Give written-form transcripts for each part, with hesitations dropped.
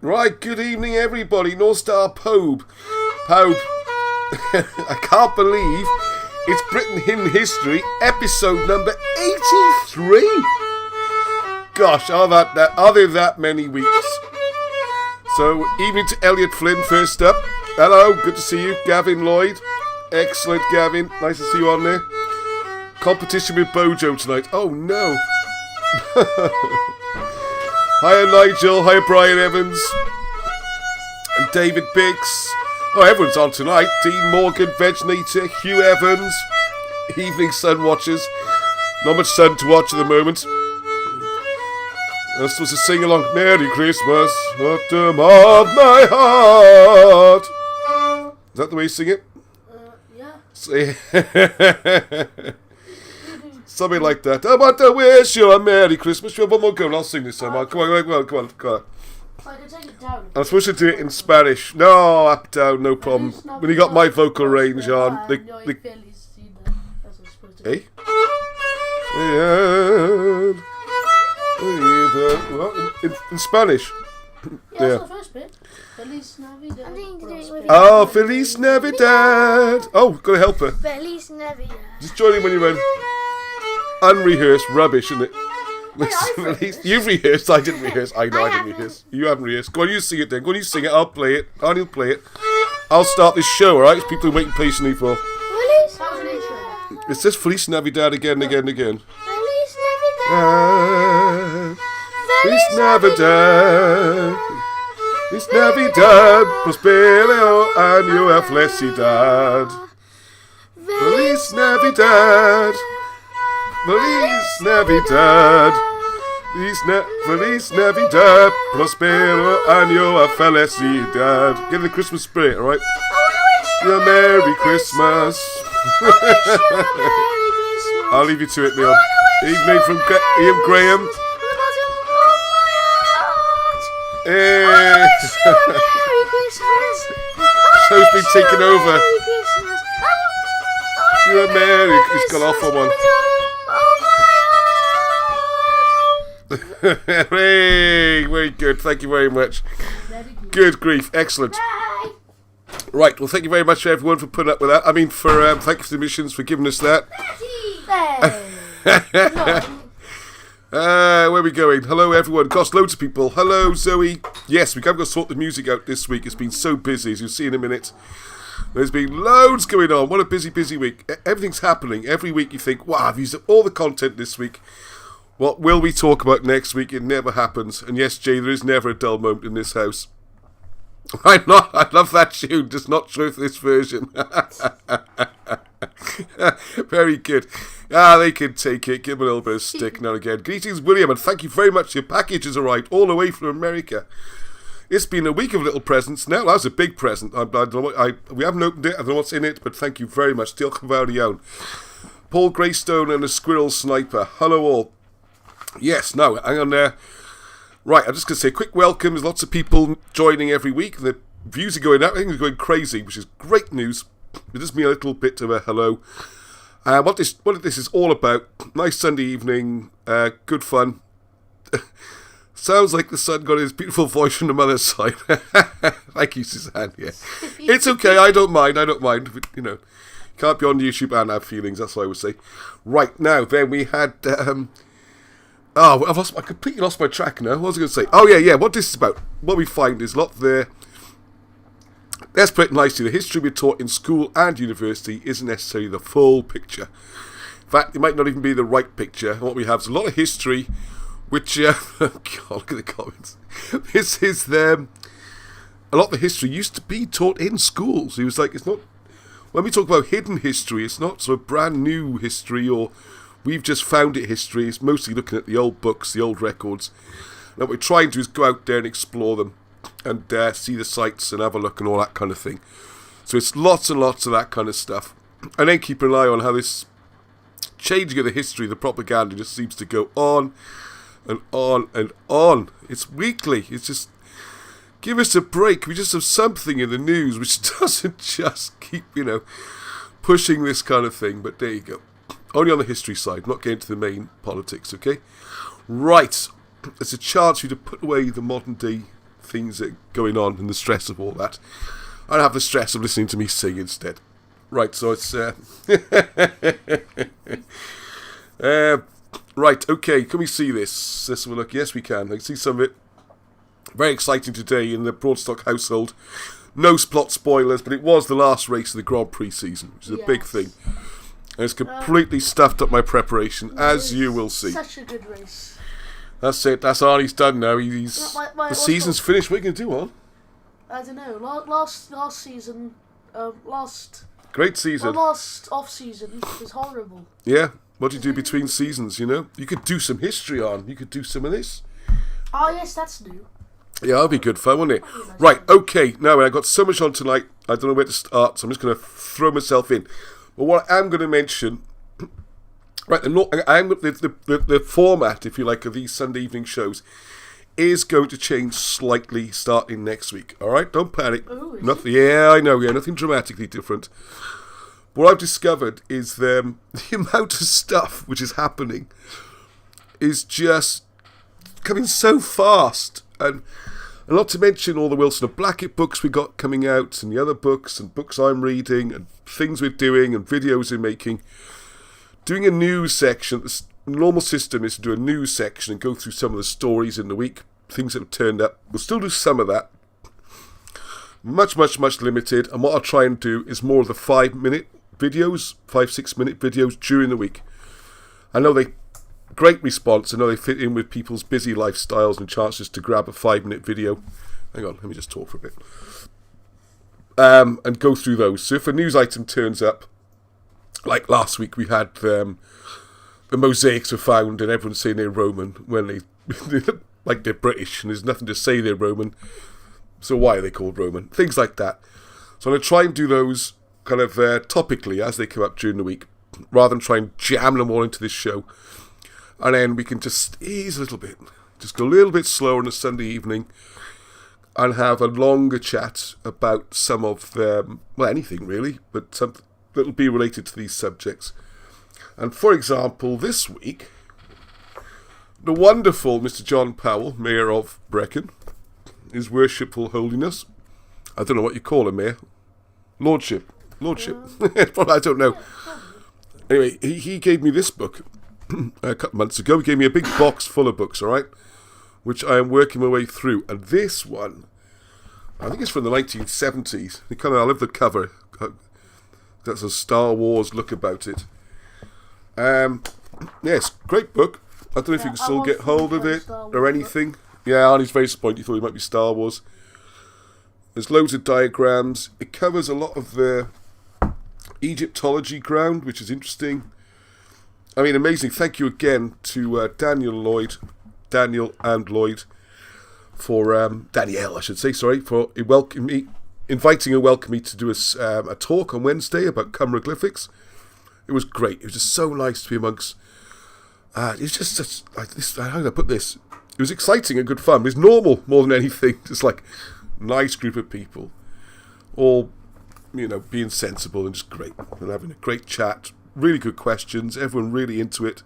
Right, good evening everybody. North Star Pobe. I can't believe it's Britain in History, episode number 83. Gosh, are there that many weeks? So, evening to Elliot Flynn first up. Hello, good to see you. Gavin Lloyd. Excellent, Gavin. Nice to see you on there. Competition with Bojo tonight. Oh, no. Hiya, Nigel. Hiya, Brian Evans. And David Biggs. Oh, everyone's on tonight. Dean Morgan, Vegnator, Hugh Evans. Evening Sun Watchers. Not much sun to watch at the moment. I'm supposed to sing along. Merry Christmas, bottom of my heart. Is that the way you sing it? Yeah. Something like that. I want to wish you a Merry Christmas. You have one more go and I'll sing this time. Come on. I can take it down. I'm supposed to do it in Spanish. No, up, down, no problem. When you got my vocal range on. Eh? In Spanish. Yeah, that's the first bit. Feliz Navidad. Oh, Feliz Navidad. Oh, gotta help her. Feliz Navidad. Just join in when you're in. Unrehearsed rubbish, isn't it? You've rehearsed. I didn't rehearse. I know I didn't rehearse. You haven't rehearsed. Go on, you sing it then. Go on, you sing it. I'll play it. You'll play it. I'll start this show, alright? It's people who waiting patiently for. Feliz Navidad. It says Feliz Navidad again and again and again. Feliz Navidad. Feliz Navidad. Feliz Navidad. Prospero año felicidad. Feliz Navidad. Feliz Navidad. Feliz Navidad. Prospero año felicidad. Get in the Christmas spirit, alright? You a Merry Christmas. I'll leave you to it, Neil. Evening from Ian Graham. Hey. Show's been taken over. You a Merry. He's gone off on one. Hey, very good. Thank you very much. Good grief. Excellent. Right, well, thank you very much, everyone, for putting up with that. Thank you for the missions for giving us that. Where are we going? Hello, everyone. Gosh, loads of people. Hello, Zoe. Yes, we have got to sort the music out this week. It's been so busy, as you'll see in a minute. There's been loads going on. What a busy week. Everything's happening. Every week you think, wow, I've used up all the content this week. What will we talk about next week? It never happens. And yes, Jay, there is never a dull moment in this house. I love that tune, just not true for this version. Very good. They can take it. Give them a little bit of stick now and again. Greetings, William, and thank you very much. Your package has arrived all the way from America. It's been a week of little presents. Now, that was a big present. We haven't opened it. I don't know what's in it, but thank you very much. Diolch yn fawr iawn. Paul Greystone and a Squirrel Sniper. Hello all. Yes, now, hang on there. Right, I'm just going to say a quick welcome. There's lots of people joining every week. The views are going up. I think they're going crazy, which is great news. It just me a little bit of a hello. What this is all about. Nice Sunday evening. Good fun. Sounds like the son got his beautiful voice from the mother's side. Thank you, Suzanne. Yeah, it's okay. I don't mind. You know, can't be on YouTube and have feelings. That's what I would say. Right now, then we had. I completely lost my track now. What was I going to say? Oh, yeah. What this is about. What we find is a lot there. Let's put it nicely. The history we're taught in school and university isn't necessarily the full picture. In fact, it might not even be the right picture. What we have is a lot of history, which... God, look at the comments. This is a lot of the history used to be taught in schools. He was like, it's not... When we talk about hidden history, it's not sort of brand new history or... We've just found it history. It's mostly looking at the old books, the old records. And what we're trying to do is go out there and explore them and see the sites and have a look and all that kind of thing. So it's lots and lots of that kind of stuff. And then keep an eye on how this changing of the history, the propaganda just seems to go on and on and on. It's weekly. It's just, give us a break. We just have something in the news which doesn't just keep, pushing this kind of thing. But there you go. Only on the history side, not getting to the main politics, okay? Right. There's a chance for you to put away the modern day things that are going on and the stress of all that. I don't have the stress of listening to me sing instead. Right, so it's... right, okay, can we see this? Let's have a look. Yes, we can. I can see some of it. Very exciting today in the Broadstock household. No plot spoilers, but it was the last race of the Grand Prix season, which is a big thing. And it's completely stuffed up my preparation, as you will see. Such a good race. That's it. That's all he's done now. The season's finished. What are you going to do, on? I don't know. Last season, Great season. last off season was horrible. Yeah. What do you do between seasons, you know? You could do some history on. You could do some of this. Oh, yes, that's new. Yeah, that'll be good fun, won't it? Right, okay. Now, I've got so much on tonight, I don't know where to start, so I'm just going to throw myself in. But what I am going to mention... Right, the format, if you like, of these Sunday evening shows is going to change slightly starting next week. All right, don't panic. Oh, nothing. Yeah, I know. Yeah, nothing dramatically different. What I've discovered is the amount of stuff which is happening is just coming so fast, and not to mention all the Wilson of Blackett books we got coming out, and the other books and books I'm reading, and things we're doing, and videos we're making. Doing a news section, the normal system is to do a news section and go through some of the stories in the week, things that have turned up. We'll still do some of that. Much limited. And what I'll try and do is more of the 5-minute videos, 5-6-minute videos during the week. I know great response. I know they fit in with people's busy lifestyles and chances to grab a 5-minute video. Hang on, let me just talk for a bit. And go through those. So if a news item turns up, like last week we had the mosaics were found and everyone's saying they're Roman when they like they're British and there's nothing to say they're Roman. So why are they called Roman? Things like that. So I'm going to try and do those kind of topically as they come up during the week, rather than try and jam them all into this show. And then we can just ease a little bit, just go a little bit slower on a Sunday evening and have a longer chat about some of anything really, but something that'll be related to these subjects. And for example, this week, the wonderful Mr. John Powell, Mayor of Brecon, His Worshipful Holiness, I don't know what you call him, Mayor, Lordship, I don't know. Anyway, he gave me this book a couple months ago. He gave me a big box full of books, alright, which I am working my way through. And this one, I think it's from the 1970s. I love the cover. That's a Star Wars look about it. Yes, great book. I don't know if you can still get hold of it or anything. Yeah, Arnie's very disappointed. He thought it might be Star Wars. There's loads of diagrams. It covers a lot of the Egyptology ground, which is interesting. I mean, amazing. Thank you again to Danielle and Lloyd for Danielle, I should say. Sorry, for inviting and welcoming me to do a talk on Wednesday about Cumroglyphics. It was great. It was just so nice to be amongst. It's just such like this. How do I put this? It was exciting and good fun. It was normal more than anything. Just like nice group of people, all being sensible and just great and having a great chat. Really good questions. Everyone really into it.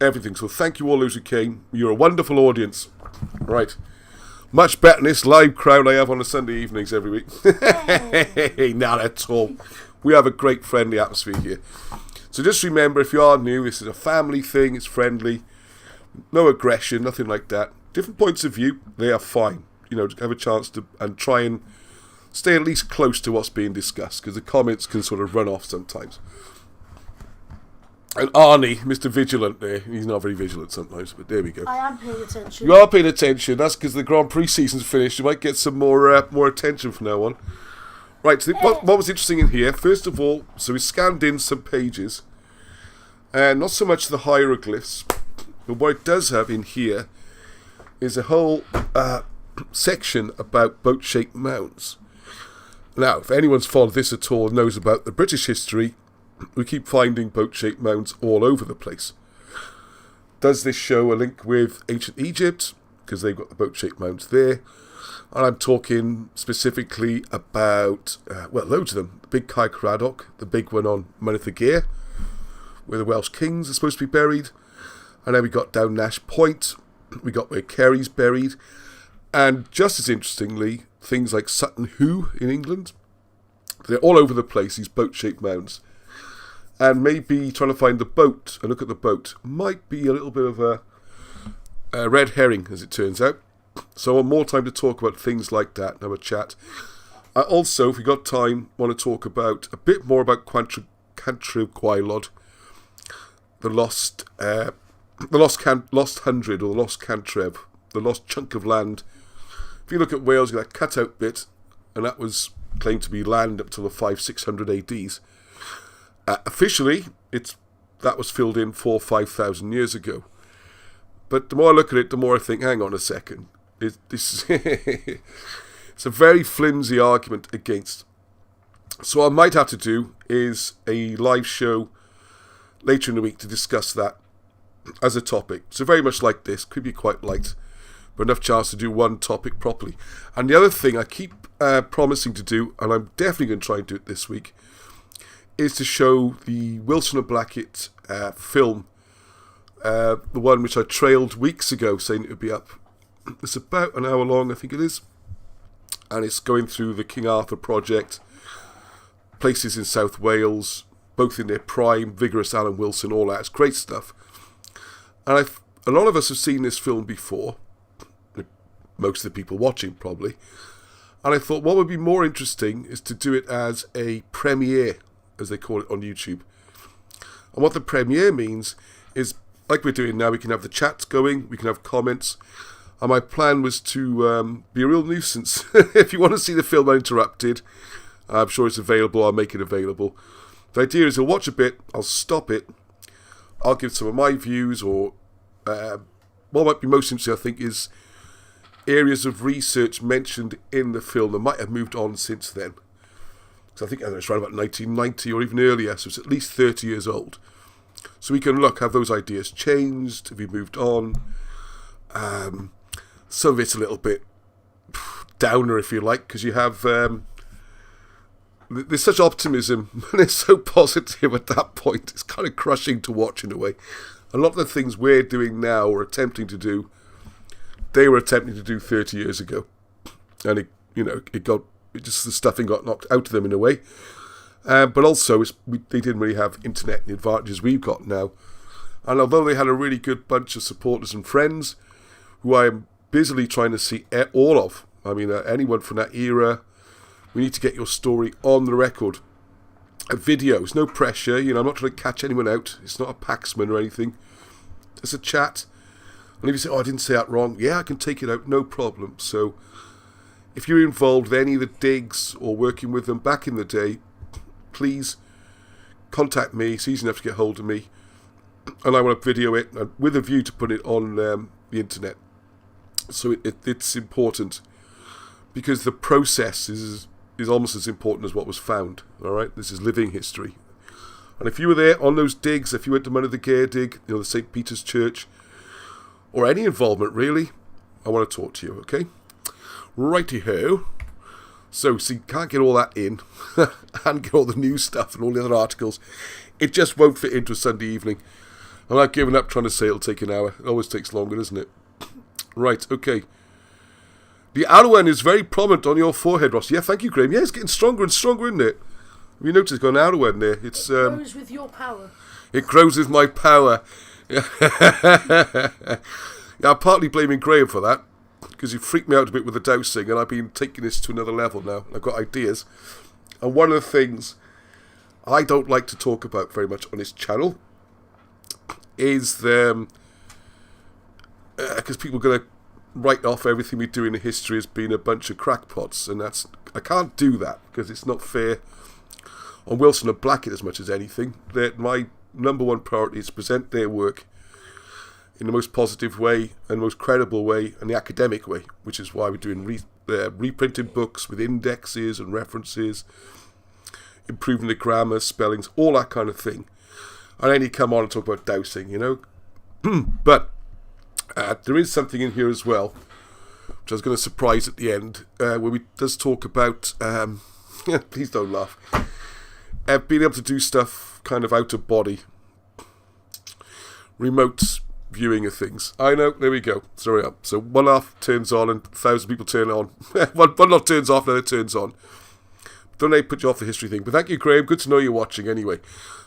Everything. So thank you all those who came. You're a wonderful audience. Right. Much better than this live crowd I have on the Sunday evenings every week. Not at all. We have a great friendly atmosphere here. So just remember, if you are new, this is a family thing. It's friendly. No aggression, nothing like that. Different points of view, they are fine. Have a chance to and try and stay at least close to what's being discussed, because the comments can sort of run off sometimes. And Arnie, Mr. Vigilant there, he's not very vigilant sometimes, but there we go. I am paying attention. You are paying attention. That's because the Grand Prix season's finished. You might get some more attention from now on. Right, so what was interesting in here, first of all, so we scanned in some pages, and not so much the hieroglyphs, but what it does have in here is a whole section about boat-shaped mounds. Now, if anyone's followed this at all and knows about the British history, we keep finding boat-shaped mounds all over the place. Does this show a link with ancient Egypt? Because they've got the boat-shaped mounds there. And I'm talking specifically about, loads of them. The big Caer Caradoc, the big one on Mynydd y Gaer, where the Welsh kings are supposed to be buried. And then we got down Nash Point. We got where Kerry's buried. And just as interestingly, things like Sutton Hoo in England, they're all over the place, these boat-shaped mounds. And maybe trying to find the boat and look at the boat might be a little bit of a red herring, as it turns out. So I want more time to talk about things like that and have a chat. I also, if we got time, want to talk about a bit more about Cantref Gwaelod, the lost hundred, or the lost Cantref, the lost chunk of land. If you look at Wales, you get that cut-out bit, and that was claimed to be land up till the 500-600 ADs. Officially, that was filled in 4,000 or 5,000 years ago. But the more I look at it, the more I think, hang on a second. It's a very flimsy argument against. So what I might have to do is a live show later in the week to discuss that as a topic. So very much like this, could be quite light, but enough chance to do one topic properly. And the other thing I keep promising to do, and I'm definitely going to try and do it this week, is to show the Wilson and Blackett film, the one which I trailed weeks ago saying it would be up. It's about an hour long, I think it is, and it's going through the King Arthur project, places in South Wales, both in their prime, vigorous Alan Wilson, all that. It's great stuff. And a lot of us have seen this film before, most of the people watching probably, and I thought what would be more interesting is to do it as a premiere, as they call it on YouTube. And what the premiere means is, like we're doing now, we can have the chats going, we can have comments, and my plan was to be a real nuisance. If you want to see the film uninterrupted, I'm sure it's available, I'll make it available. The idea is I'll watch a bit, I'll stop it, I'll give some of my views, or what might be most interesting, I think, is areas of research mentioned in the film that might have moved on since then. So I think it's around about 1990 or even earlier, so it's at least 30 years old. So we can look, have those ideas changed? Have we moved on? Some of it's a little bit downer, if you like, because you have... there's such optimism, and it's so positive at that point. It's kind of crushing to watch in a way. A lot of the things we're doing now, or attempting to do, they were attempting to do 30 years ago. And the stuffing got knocked out of them in a way. But also, they didn't really have internet and the advantages we've got now. And although they had a really good bunch of supporters and friends, who I am busily trying to see all of, I mean, anyone from that era, we need to get your story on the record. A video, it's no pressure, I'm not trying to catch anyone out. It's not a Paxman or anything. It's a chat. And if you say, I didn't say that wrong, yeah, I can take it out, no problem. So, if you're involved with any of the digs or working with them back in the day, please contact me. It's easy enough to get hold of me. And I want to video it with a view to put it on the internet. So it's important, because the process is almost as important as what was found. All right, this is living history. And if you were there on those digs, if you went to one of the Gare dig, the St. Peter's Church, or any involvement really, I want to talk to you, okay? Righty-ho. So you can't get all that in, and get all the new stuff and all the other articles. It just won't fit into a Sunday evening. And I've given up trying to say it'll take an hour. It always takes longer, doesn't it? Right, okay. The Alwen is very prominent on your forehead, Ross. Yeah, thank you, Graham. Yeah, it's getting stronger and stronger, isn't it? Have you noticed it's got an Alwen there? It grows with your power. It grows with my power. Yeah, I'm partly blaming Graham for that, because he freaked me out a bit with the dowsing, and I've been taking this to another level now. I've got ideas. And one of the things I don't like to talk about very much on this channel is because people are going to write off everything we do in history as being a bunch of crackpots, and I can't do that, because it's not fair on Wilson and Blackett as much as anything. That my number one priority is to present their work in the most positive way and most credible way and the academic way, which is why we're doing reprinting books with indexes and references, improving the grammar, spellings, all that kind of thing. And then you come on and talk about dowsing, But there is something in here as well, which I was going to surprise at the end, where we does talk about, please don't laugh, being able to do stuff kind of out of body, remote viewing of things. I know, there we go. Sorry, so one half turns on and 1,000 people turn on. one half turns off, another turns on. Don't they put you off the history thing? But thank you, Graham. Good to know you're watching anyway.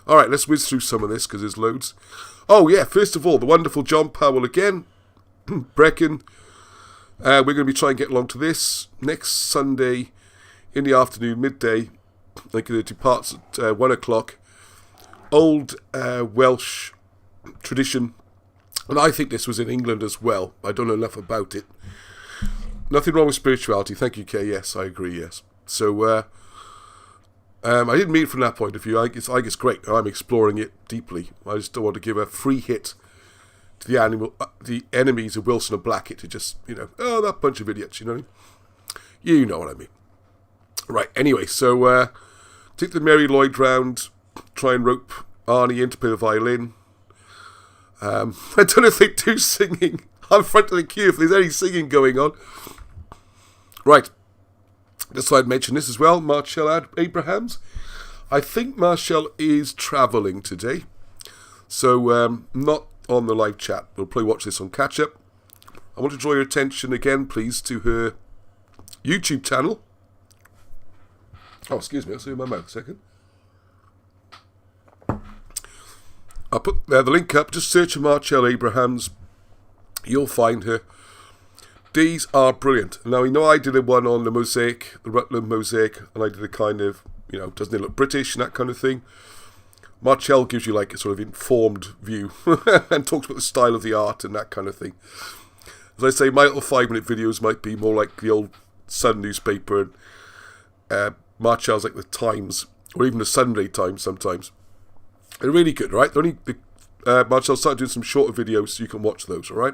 Alright, let's whiz through some of this because there's loads. Oh yeah, first of all, the wonderful John Powell again. Brecon. We're going to be trying to get along to this next Sunday in the afternoon, midday. I think it departs at 1 o'clock. Old Welsh tradition. And I think this was in England as well. I don't know enough about it. Nothing wrong with spirituality. Thank you, Kay. Yes, I agree, yes. So, I didn't mean it from that point of view. I think it's great. I'm exploring it deeply. I just don't want to give a free hit to the enemies of Wilson and Blackett to just, that bunch of idiots, you know what I mean? You know what I mean. Right, anyway, so take the Mary Lloyd round, try and rope Arnie in to play the violin. I don't know if they do singing. I'm front of the queue if there's any singing going on. Right. Just thought I'd mention this as well. Marshall Abrahams. I think Marshall is travelling today. So, not on the live chat. We'll probably watch this on catch up. I want to draw your attention again, please, to her YouTube channel. Oh, excuse me. I'll see you in my mouth a second. I'll put the link up. Just search for Marshall Abrahams. You'll find her. These are brilliant. Now, I did a one on the mosaic, the Rutland mosaic, and I did a kind of, doesn't it look British and that kind of thing. Marshall gives you like a sort of informed view and talks about the style of the art and that kind of thing. As I say, my little 5-minute videos might be more like the old Sun newspaper, and Marshall's like the Times, or even the Sunday Times sometimes. They're really good, right? Marshall started doing some shorter videos so you can watch those, all right?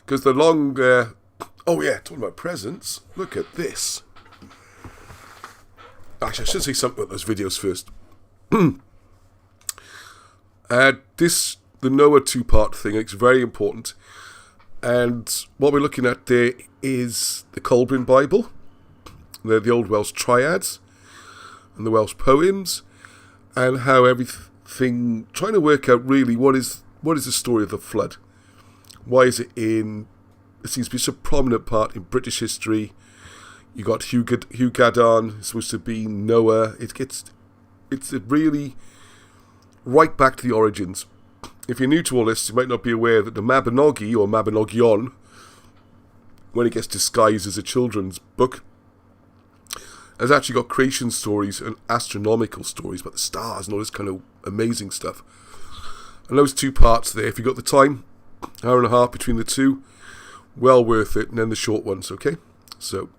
Because the long... talking about presents. Look at this. Actually, I should say something about those videos first. The Noah 2-part thing, it's very important. And what we're looking at there is the Colburn Bible, the old Welsh triads, and the Welsh poems, and how everything, trying to work out really what is the story of the flood. Why is it seems to be such a prominent part in British history. You got Hugh Gaddon, it's supposed to be Noah. It's really right back to the origins. If you're new to all this, you might not be aware that the Mabinogi, or Mabinogion, when it gets disguised as a children's book, has actually got creation stories and astronomical stories about the stars and all this kind of amazing stuff. And those 2 parts there, if you've got the time, hour and a half between the 2, well worth it, and then the short ones, okay? So,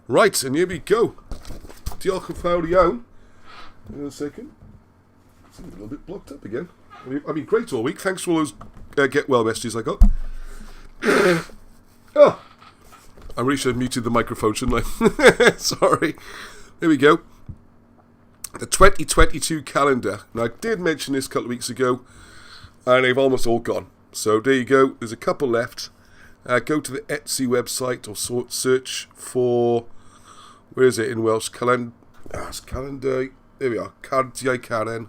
right, and here we go. Diolch yn fawr iawn. In a second. It's a little bit blocked up again. I've been great all week. Thanks for all those get well messages I got. Oh, I really should have muted the microphone, shouldn't I? Sorry. There we go. The 2022 calendar. Now, I did mention this a couple of weeks ago, and they've almost all gone. So there you go. There's a couple left. Go to the Etsy website or search for, where is it in Welsh? Calendar. There we are. Cardiau Karen.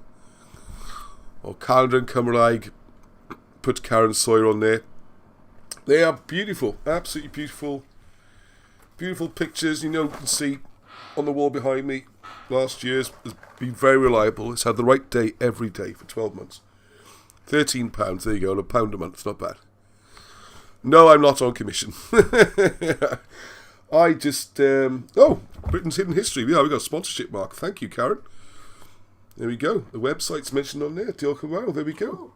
Or Calendar and Cymraeg. Put Karen Sawyer on there. They are beautiful. Absolutely beautiful. Beautiful pictures. You can see on the wall behind me. Last year's has been very reliable. It's had the right day every day for 12 months. £13. There you go. £1 a month. It's not bad. No, I'm not on commission. I just... Britain's Hidden History. Yeah, we got a sponsorship mark. Thank you, Karen. There we go. The website's mentioned on there. Diolch yn fawr. There we go. Oh,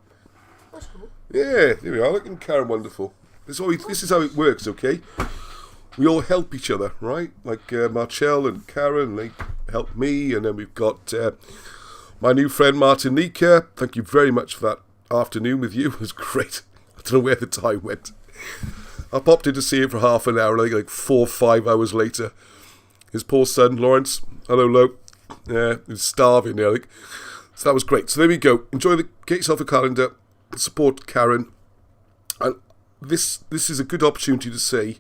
that's cool. Yeah, there we are. Look at Karen, wonderful. This is how it works, okay? We all help each other, right? Like Marshall and Karen, they help me. And then we've got my new friend, Martinica. Thank you very much for that afternoon with you. It was great. I don't know where the time went. I popped in to see him for half an hour, like 4 or 5 hours later. His poor son, Lawrence. Hello, Lo. Yeah, he was starving there, I think. So that was great. So there we go. Get yourself a calendar. Support Karen. And this is a good opportunity to say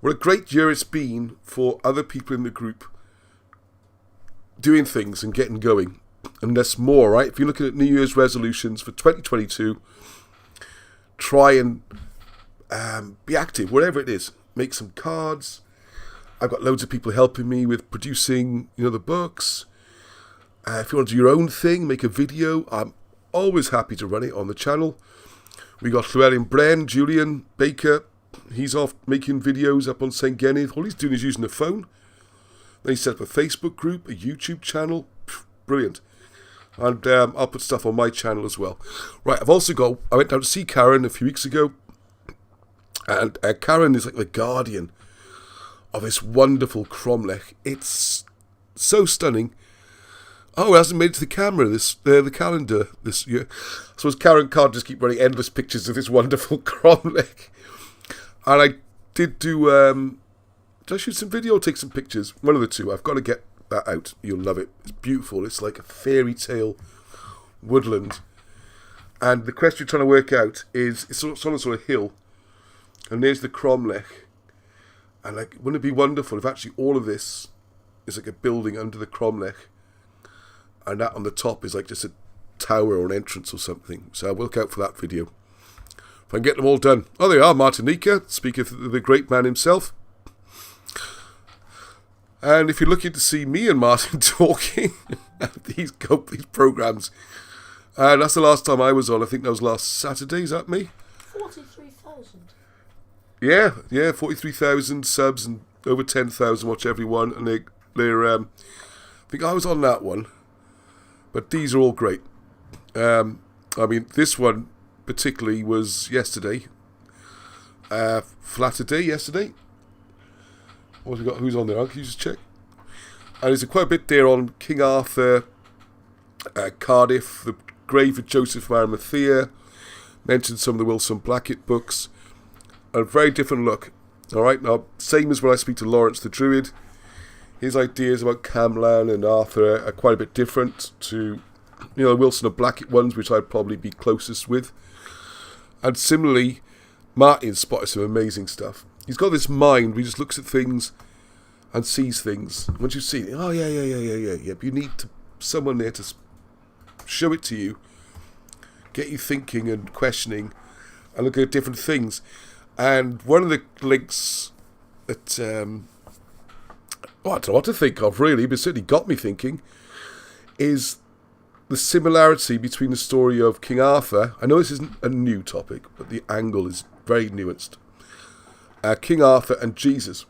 what a great year it's been for other people in the group doing things and getting going. And there's more, right? If you're looking at New Year's resolutions for 2022, try and be active, whatever it is. Make some cards. I've got loads of people helping me with producing, the books. If you want to do your own thing, make a video, I'm always happy to run it on the channel. We got Llewellyn Bren, Julian Baker. He's off making videos up on St. Gennydd. All he's doing is using a phone. Then he set up a Facebook group, a YouTube channel. Brilliant. And I'll put stuff on my channel as well. Right, I went down to see Karen a few weeks ago. And Karen is like the guardian of this wonderful cromlech. It's so stunning. Oh, it hasn't made it to the camera, the calendar this year. I suppose Karen can't just keep running endless pictures of this wonderful cromlech. And I did did I shoot some video or take some pictures? One of the two. I've got to get that out. You'll love it. It's beautiful. It's like a fairy tale woodland. And the question you're trying to work out is, it's on a sort of hill. And there's the cromlech. And wouldn't it be wonderful if actually all of this is like a building under the cromlech? And that on the top is like just a tower or an entrance or something. So I'll look out for that video. If I can get them all done. Oh, there you are, Martinica, speaking of the great man himself. And if you're looking to see me and Martin talking at these programmes, that's the last time I was on. I think that was last Saturday. Is that me? 43,000. Yeah, 43,000 subs and over 10,000 watch every one. And they're I think I was on that one. But these are all great. This one particularly was yesterday. Flatter Day yesterday. What have we got? Who's on there? Can you just check? And there's quite a bit there on King Arthur, Cardiff, the grave of Joseph of Arimathea. Mentioned some of the Wilson Blackett books. A very different look. All right, now same as when I speak to Lawrence the Druid. His ideas about Camlan and Arthur are quite a bit different to, the Wilson and Blackett ones, which I'd probably be closest with. And similarly, Martin spotted some amazing stuff. He's got this mind where he just looks at things and sees things. Once you've seen it, oh yeah. But you need someone there to show it to you, get you thinking and questioning, and look at different things. And one of the links that I don't know what to think of really, but certainly got me thinking, is the similarity between the story of King Arthur. I know this isn't a new topic, but the angle is very nuanced. King Arthur and Jesus.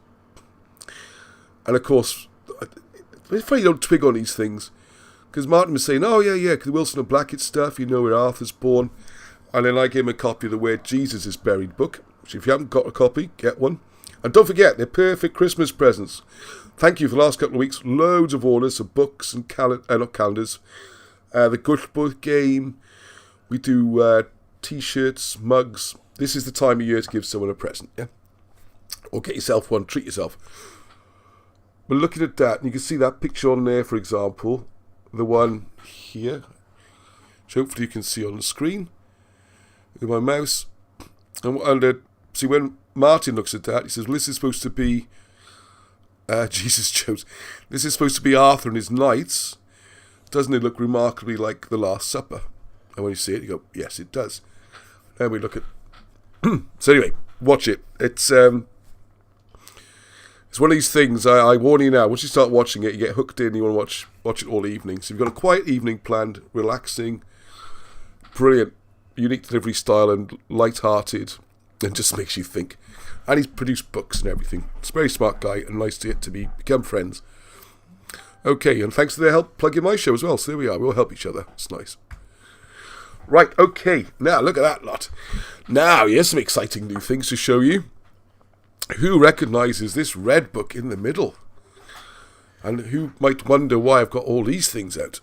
And of course, I'm afraid you don't twig on these things, because Martin was saying, oh yeah, because the Wilson and Blackett stuff, where Arthur's born. And then I gave him a copy of the Where Jesus is Buried book, which if you haven't got a copy, get one. And don't forget, they're perfect Christmas presents. Thank you for the last couple of weeks. Loads of orders of books and not calendars. The Good Book game. We do T-shirts, mugs. This is the time of year to give someone a present, yeah? Or get yourself one, treat yourself. But looking at that, and you can see that picture on there, for example. The one here, which hopefully you can see on the screen with my mouse. And see, when Martin looks at that, he says, well, this is supposed to be Jesus chose. This is supposed to be Arthur and his knights. Doesn't it look remarkably like the Last Supper? And when you see it, you go, yes, it does. Then we look at... So anyway, watch it. It's one of these things, I warn you now, once you start watching it, you get hooked in, you want to watch it all evening. So you've got a quiet evening planned, relaxing, brilliant, unique delivery style and light-hearted, and just makes you think. And he's produced books and everything. He's a very smart guy and nice to get to become friends. Okay, and thanks for their help plugging my show as well. So there we are, we all help each other. It's nice. Right, okay, now look at that lot. Now, here's some exciting new things to show you. Who recognises this red book in the middle? And who might wonder why I've got all these things out?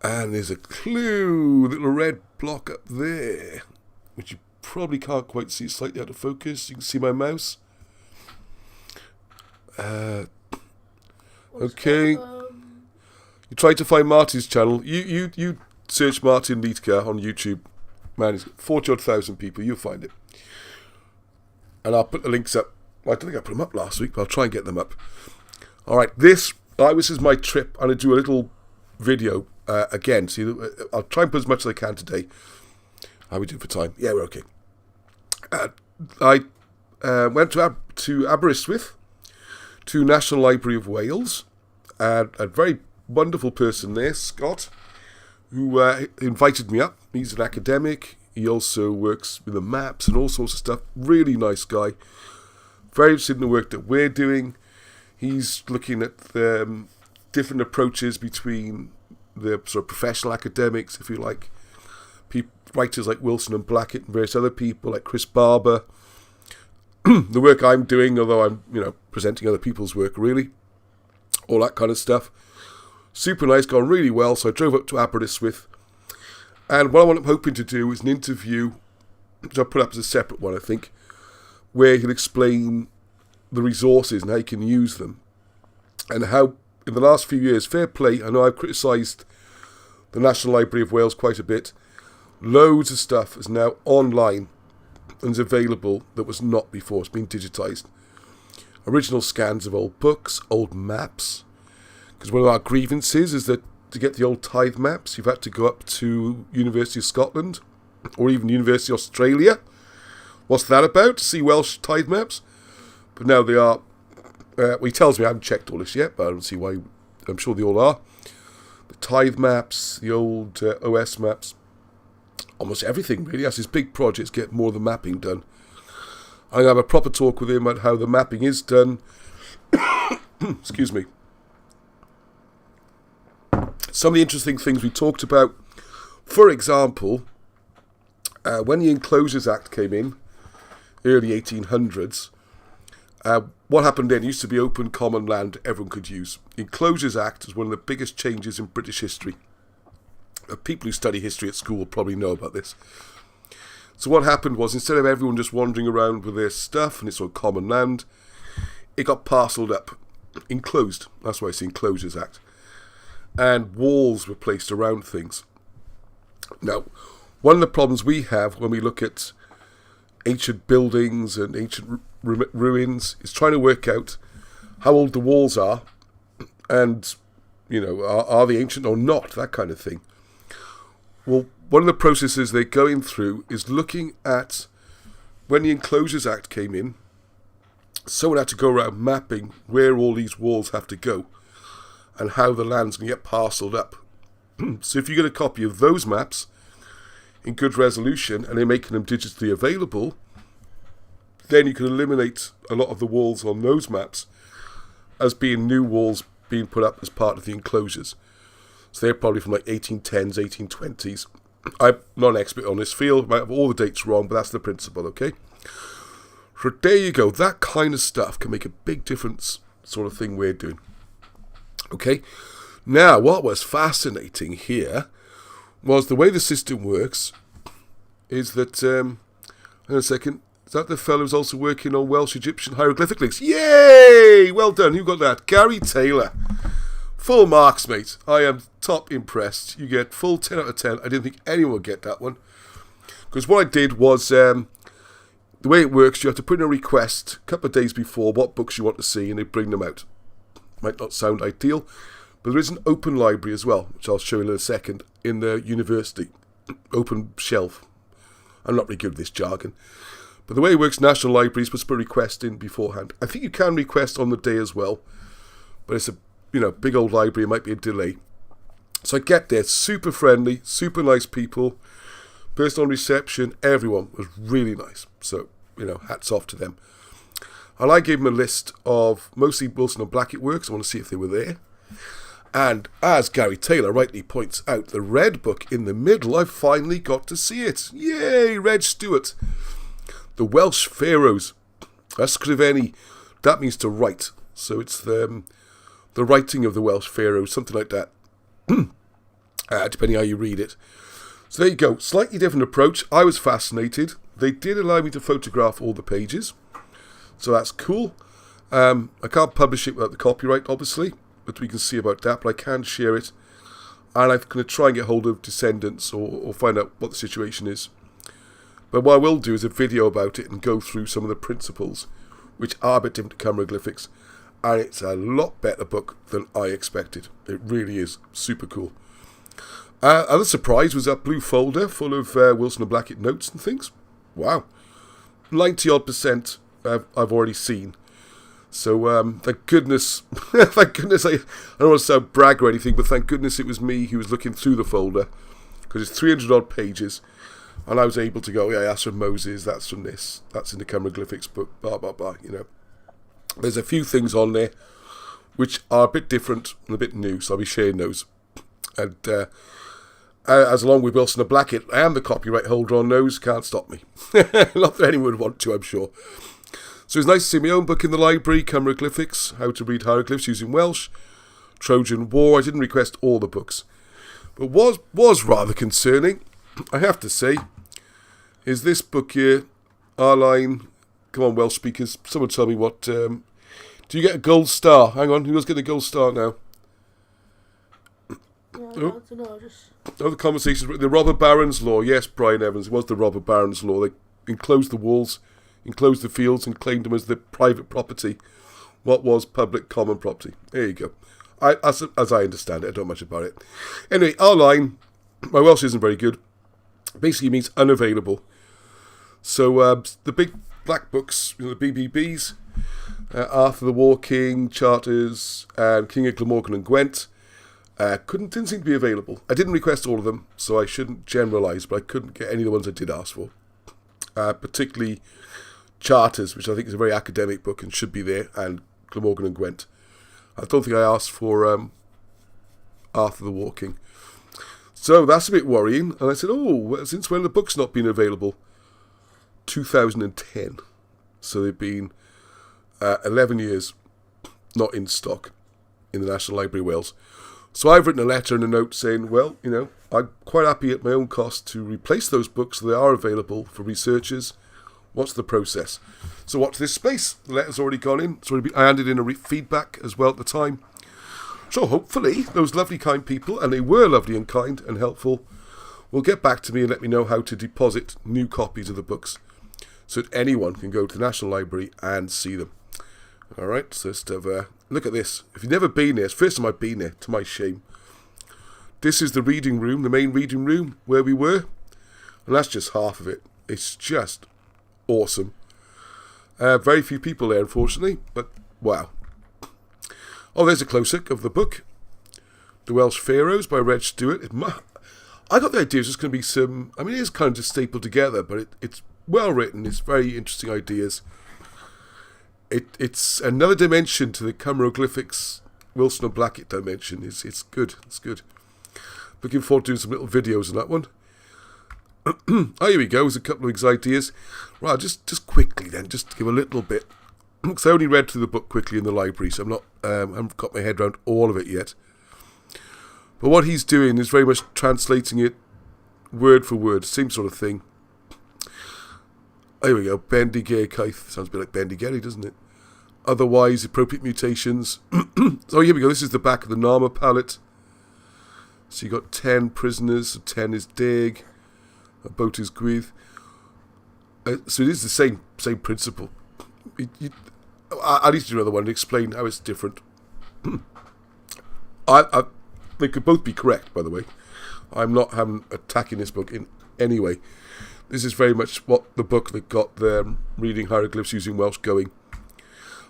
And there's a clue, little red block up there, which you probably can't quite see, slightly out of focus. You can see my mouse. Okay. You try to find Martin's channel. You search Martin Liedtke on YouTube. Man, it's 40,000 people. You'll find it. And I'll put the links up. I don't think I put them up last week, but I'll try and get them up. All right, this is my trip. I'm going to do a little video again. See, I'll try and put as much as I can today. How we doing for time? Yeah, we're okay. I went to Aberystwyth, to National Library of Wales, and a very wonderful person there, Scott, who invited me up. He's an academic. He also works with the maps and all sorts of stuff. Really nice guy. Very interested in the work that we're doing. He's looking at different approaches between the sort of professional academics, if you like, writers like Wilson and Blackett and various other people like Chris Barber. The work I'm doing, although I'm, presenting other people's work, really. All that kind of stuff. Super nice, gone really well. So I drove up to Aberystwyth. And what I'm hoping to do is an interview, which I'll put up as a separate one, I think, where he'll explain the resources and how you can use them. And how, in the last few years, fair play, I know I've criticised the National Library of Wales quite a bit. Loads of stuff is now online and is available that was not before. It's been digitised. Original scans of old books, old maps. Because one of our grievances is that to get the old tithe maps, you've had to go up to University of Scotland or even University of Australia. What's that about? To see Welsh tithe maps? But now they are. He tells me I haven't checked all this yet, but I don't see why. I'm sure they all are. The tithe maps, the old OS maps. Almost everything, really. As his big projects get more of the mapping done. I'm going to have a proper talk with him about how the mapping is done. Excuse me. Some of the interesting things we talked about. For example, when the Enclosures Act came in, early 1800s, what happened then? It used to be open common land everyone could use. The Enclosures Act is one of the biggest changes in British history. People who study history at school will probably know about this. So what happened was, instead of everyone just wandering around with their stuff and it's on common land, it got parcelled up, enclosed. That's why it's the Enclosures Act. And walls were placed around things. Now, one of the problems we have when we look at ancient buildings and ancient ruins is trying to work out how old the walls are and, are they ancient or not, that kind of thing. Well, one of the processes they're going through is looking at when the Enclosures Act came in, someone had to go around mapping where all these walls have to go and how the land's going to get parcelled up. So if you get a copy of those maps in good resolution and they're making them digitally available, then you can eliminate a lot of the walls on those maps as being new walls being put up as part of the enclosures. So they're probably from like 1810s, 1820s. I'm not an expert on this field. Might have all the dates wrong, but that's the principle, okay? So there you go. That kind of stuff can make a big difference, sort of thing we're doing. Okay? Now, what was fascinating here was the way the system works is that, hang on a second, is that the fellow who's also working on Welsh Egyptian hieroglyphic links? Yay! Well done. Who got that? Gary Taylor. Full marks, mate. I am top impressed. You get full 10 out of 10. I didn't think anyone would get that one. Because what I did was, the way it works, you have to put in a request a couple of days before what books you want to see, and they bring them out. Might not sound ideal, but there is an open library as well, which I'll show you in a second, in the university. Open shelf. I'm not really good at this jargon. But the way it works, National Libraries must put a request in beforehand. I think you can request on the day as well, but it's a big old library, it might be a delay. So I get there, super friendly, super nice people, person on reception, everyone was really nice. So, hats off to them. And I gave them a list of mostly Wilson and Blackett works. I want to see if they were there. And as Gary Taylor rightly points out, the red book in the middle, I finally got to see it. Yay, Reg Stewart. The Welsh Pharaohs. Ysgrifennu. That means to write. So it's the writing of the Welsh Pharaohs, something like that. Depending how you read it. So there you go. Slightly different approach. I was fascinated. They did allow me to photograph all the pages. So that's cool. I can't publish it without the copyright, obviously. But we can see about that. But I can share it. And I'm going to try and get hold of descendants or find out what the situation is. But what I will do is a video about it and go through some of the principles, which are a bit different to Cymrogliffics. And it's a lot better book than I expected. It really is super cool. Other surprise was that blue folder full of Wilson and Blackett notes and things. Wow. 90-odd% I've already seen. So thank goodness, thank goodness, I don't want to sound brag or anything, but thank goodness it was me who was looking through the folder, because it's 300-odd pages, and I was able to go, yeah, that's from Moses, that's from this, that's in the Cumberglyphics book, blah, blah, blah, you know. There's a few things on there which are a bit different and a bit new, so I'll be sharing those. And as along with Wilson and Blackett, I am the copyright holder on those, can't stop me. Not that anyone would want to, I'm sure. So it's nice to see my own book in the library, Cumberglyphics, How to Read Hieroglyphs Using Welsh, Trojan War. I didn't request all the books. But was rather concerning, I have to say, is this book here, Our Line. Come on, Welsh speakers, someone tell me what... do you get a gold star? Hang on, who does get a gold star now? Yeah, I don't know, The conversations, the Robber Baron's Law. Yes, Brian Evans, it was the Robber Baron's Law. They enclosed the walls, enclosed the fields, and claimed them as the private property. What was public common property? There you go. As I understand it, I don't know much about it. Anyway, Our Line, my Welsh isn't very good. Basically means unavailable. So the big black books, the BBBs, Arthur the War King, Charters, and King of Glamorgan and Gwent, didn't seem to be available. I didn't request all of them, so I shouldn't generalise, but I couldn't get any of the ones I did ask for. Particularly Charters, which I think is a very academic book and should be there, and Glamorgan and Gwent. I don't think I asked for Arthur the War King. So that's a bit worrying. And I said, well, since when have the book's not been available? 2010. So they've been 11 years not in stock in the National Library of Wales. So I've written a letter and a note saying, well, you know, I'm quite happy at my own cost to replace those books so they are available for researchers. What's the process? So watch this space. The letter's already gone in. I handed in a feedback as well at the time. So hopefully those lovely kind people, and they were lovely and kind and helpful, will get back to me and let me know how to deposit new copies of the books so that anyone can go to the National Library and see them. All right, so just have a look at this. If you've never been there, it's the first time I've been there, to my shame. This is the reading room, the main reading room where we were, and that's just half of it. It's just awesome. Very few people there, unfortunately, but wow. Oh, there's a close-up of the book, The Welsh Pharaohs by Reg Stewart. I got the idea it was just going to be some... I mean, it is kind of just stapled together, but it's well written. It's very interesting ideas. It's another dimension to the Cumberglyphics Wilson and Blackett dimension. It's good. It's good. Looking forward to doing some little videos on that one. Oh, here we go. There's a couple of ideas. Right, just quickly then, just to give a little bit. Because I only read through the book quickly in the library, so I haven't got my head around all of it yet. But what he's doing is very much translating it word for word, same sort of thing. Here we go. Bendigeircaeth. Sounds a bit like Bendigeri, doesn't it? Otherwise, appropriate mutations. So here we go. This is the back of the Nama palette. So you got 10 prisoners. So 10 is Dig. A boat is Gwydd. So it is the same principle. I need to do another one and explain how it's different. They could both be correct, by the way. I'm not attacking this book in any way. This is very much what the book that got them reading hieroglyphs using Welsh going.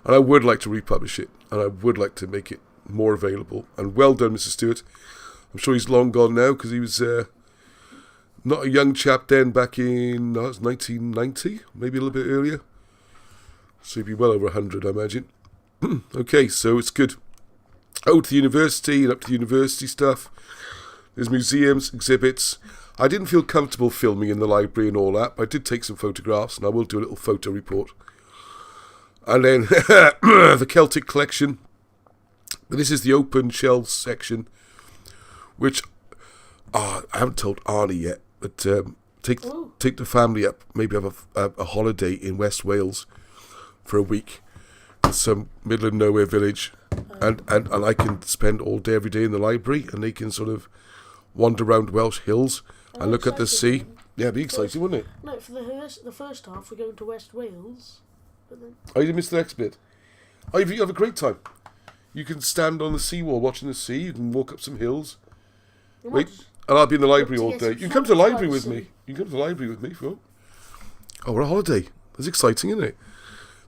And I would like to republish it, and I would like to make it more available. And well done, Mr. Stewart. I'm sure he's long gone now, because he was not a young chap then, back in 1990, maybe a little bit earlier. So he'd be well over 100, I imagine. Okay, so it's good. Out to the university and up to the university stuff. There's museums, exhibits. I didn't feel comfortable filming in the library and all that, but I did take some photographs, and I will do a little photo report. And then the Celtic collection. This is the open shelves section, which I haven't told Arnie yet, but take the family up, maybe have a holiday in West Wales for a week in some middle of nowhere village, and I can spend all day every day in the library, and they can sort of wander around Welsh hills and look at the sea. Yeah, it'd be exciting, wouldn't it? No, for the first half, we're going to West Wales. But then... Oh, you missed the next bit. Oh, you have a great time. You can stand on the seawall watching the sea. You can walk up some hills. Wait, And I'll be in the library all get day. some You can come to the shop library with cards me. You can come to the library with me if you want. Oh, we're on holiday. That's exciting, isn't it?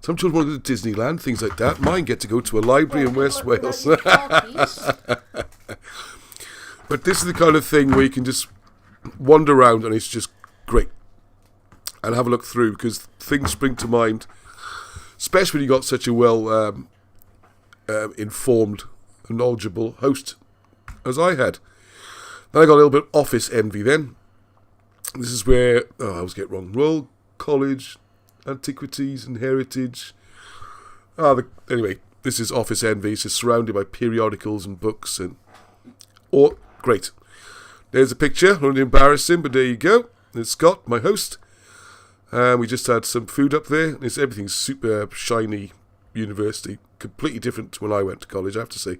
Some children want to go to Disneyland, things like that. Mine get to go to a library in West Wales. But this is the kind of thing where you can just wander around and it's just great. And have a look through because things spring to mind, especially when you got such a well informed and knowledgeable host as I had. Then I got a little bit of office envy then. This is where, I always get it wrong, Royal College, Antiquities and Heritage. Anyway, this is office envy. It's just surrounded by periodicals and books. Great. There's a picture, not embarrassing, but there you go. There's Scott, my host. We just had some food up there. Everything's super shiny university. Completely different to when I went to college, I have to say.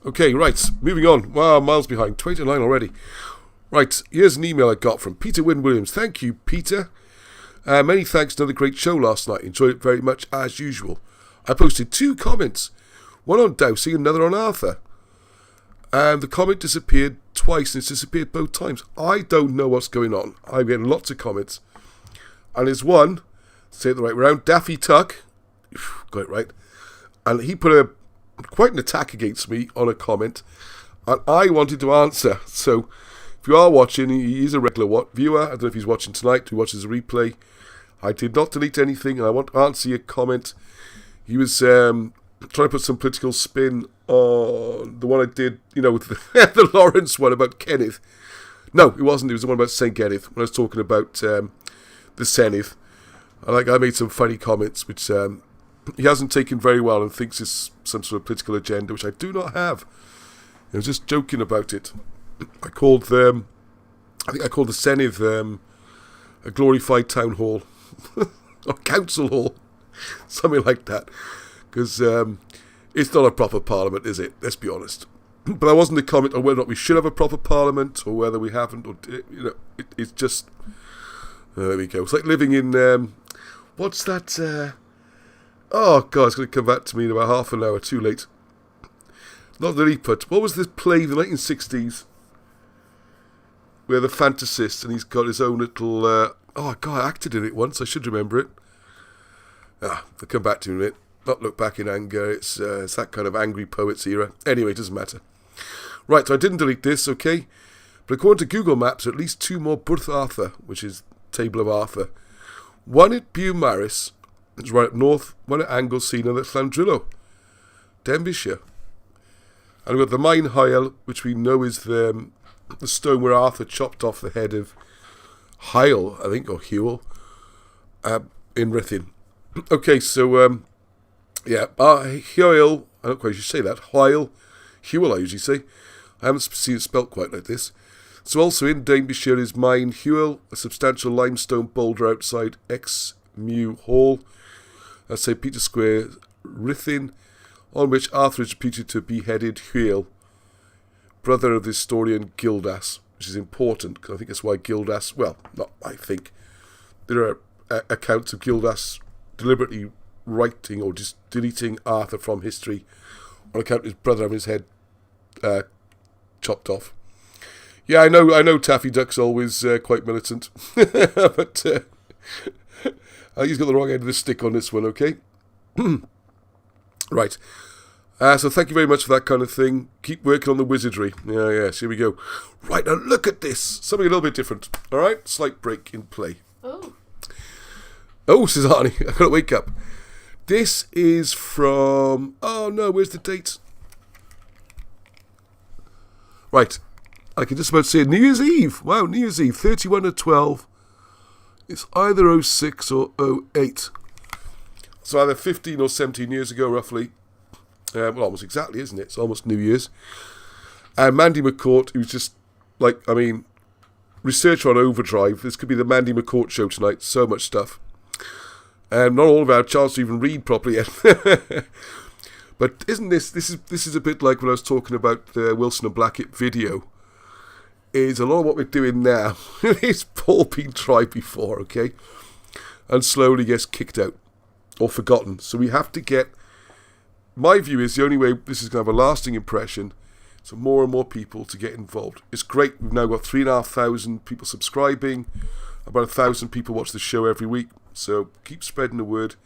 Okay, right. Moving on. Wow, miles behind. 29 already. Right, here's an email I got from Peter Wynne Williams. Thank you, Peter. Many thanks. Another great show last night. Enjoyed it very much as usual. I posted 2 comments. One on Dowsing, another on Arthur. And the comment disappeared twice and it's disappeared both times. I don't know what's going on. I'm getting lots of comments. And there's one, say it the right way around, Daffy Tuck, got it right, and he put quite an attack against me on a comment, and I wanted to answer. So if you are watching, he is a regular viewer. I don't know if he's watching tonight, who watches the replay. I did not delete anything, and I want to answer your comment. He was trying to put some political spin on the one I did, with the Lawrence one about Kenneth. No, it wasn't. It was the one about St. Kenneth, when I was talking about the Senedd. I made some funny comments, which he hasn't taken very well and thinks it's some sort of political agenda, which I do not have. I was just joking about it. I called the Senedd a glorified town hall or council hall, something like that, because it's not a proper parliament, is it? Let's be honest. But I wasn't a comment on whether or not we should have a proper parliament or whether we haven't, or it's just. There we go. It's like living in, what's that? Oh, God, it's going to come back to me in about half an hour. Too late. Not that he put. What was this play in the 1960s? Where the fantasist, and he's got his own little, oh, God, I acted in it once. I should remember it. I'll come back to it in a minute. Not look back in anger. It's that kind of angry poets era. Anyway, it doesn't matter. Right, so I didn't delete this, okay? But according to Google Maps, at least 2 more Bwrdd Arthur, which is Table of Arthur. One at Beaumaris, it's right up north, one at Anglesey, and at Llandrillo, Denbighshire. And we've got the Maen Hyle, which we know is the stone where Arthur chopped off the head of Hyle, I think, or Hewell, in Ruthin. Okay, so, Hyle, I don't quite say that, Hyle, Hewell I usually say. I haven't seen it spelt quite like this. So also in Denbighshire is Maen Hewell, a substantial limestone boulder outside Exmew Hall, at St. Peter's Square, Ruthin, on which Arthur is reputed to have beheaded Hewell, brother of the historian Gildas, which is important, because I think that's why Gildas, well, not I think, there are accounts of Gildas deliberately writing or just deleting Arthur from history on account of his brother having his head chopped off. Yeah, I know Taffy Duck's always quite militant, but he's got the wrong end of the stick on this one, okay? Right. So thank you very much for that kind of thing. Keep working on the wizardry. Yes, here we go. Right, now look at this. Something a little bit different. All right? Slight break in play. Oh, says Arnie. I've got to wake up. This is from... Oh, no, where's the date? Right. I can just about say New Year's Eve. Wow, New Year's Eve, 31/12. It's either 06 or 08. So either 15 or 17 years ago, roughly. Well, almost exactly, isn't it? It's almost New Year's. And Mandy McCourt, who's just, research on overdrive. This could be the Mandy McCourt show tonight. So much stuff. Not all of our chance to even read properly yet. But isn't this is a bit like when I was talking about the Wilson and Blackett video. Is a lot of what we're doing now is Paul being tried before, okay? And slowly gets kicked out or forgotten. So we have to get... My view is the only way this is going to have a lasting impression So more and more people to get involved. It's great. We've now got 3,500 people subscribing. About 1,000 people watch the show every week. So keep spreading the word.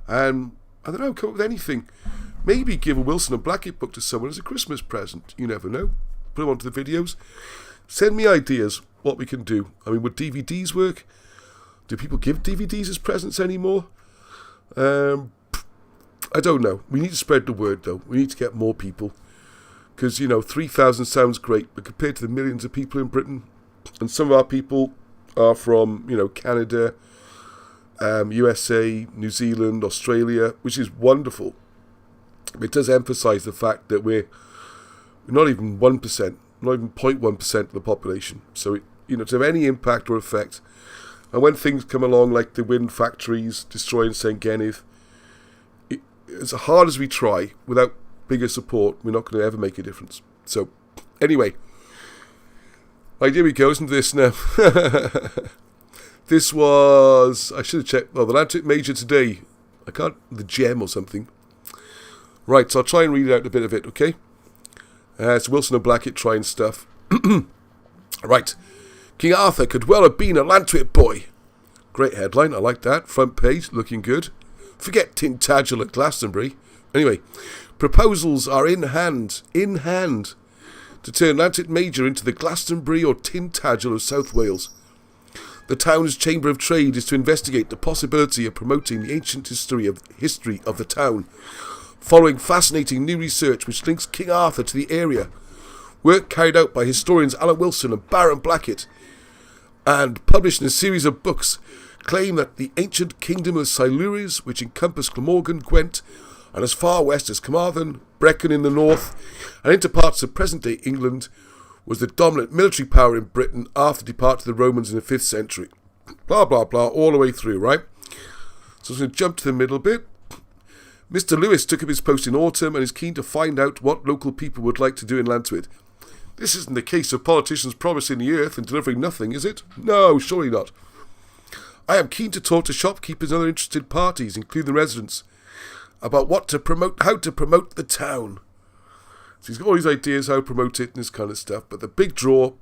And I don't know, come up with anything. Maybe give a Wilson and Blackett book to someone as a Christmas present. You never know. Put them onto the videos. Send me ideas what we can do. I mean, would DVDs work? Do people give DVDs as presents anymore? I don't know. We need to spread the word, though. We need to get more people. Because, 3,000 sounds great, but compared to the millions of people in Britain, and some of our people are from, Canada, USA, New Zealand, Australia, which is wonderful. It does emphasise the fact that we're not even 1%, not even 0.1% of the population. So, to have any impact or effect, and when things come along like the wind factories destroying St. Geneth, as hard as we try, without bigger support, we're not going to ever make a difference. So, anyway, right, here we go, isn't this now? This was, I should have checked, the Atlantic Major today. The gem or something. Right, so I'll try and read out a bit of it, okay? It's Wilson and Blackett trying stuff. Right, King Arthur could well have been a Lantwit boy. Great headline, I like that. Front page, looking good. Forget Tintagel at Glastonbury. Anyway, proposals are in hand, to turn Lantwit Major into the Glastonbury or Tintagel of South Wales. The town's Chamber of Trade is to investigate the possibility of promoting the ancient history of the town, following fascinating new research which links King Arthur to the area. Work carried out by historians Alan Wilson and Baron Blackett, and published in a series of books, claim that the ancient kingdom of Silures, which encompassed Glamorgan, Gwent, and as far west as Carmarthen, Brecon in the north, and into parts of present-day England, was the dominant military power in Britain after the departure of the Romans in the 5th century. Blah, blah, blah, all the way through, right? So I'm going to jump to the middle bit. Mr. Lewis took up his post in autumn and is keen to find out what local people would like to do in Lantwit. This isn't the case of politicians promising the earth and delivering nothing, is it? No, surely not. I am keen to talk to shopkeepers and other interested parties, including the residents, about how to promote the town. So he's got all these ideas how to promote it and this kind of stuff. But the big draw,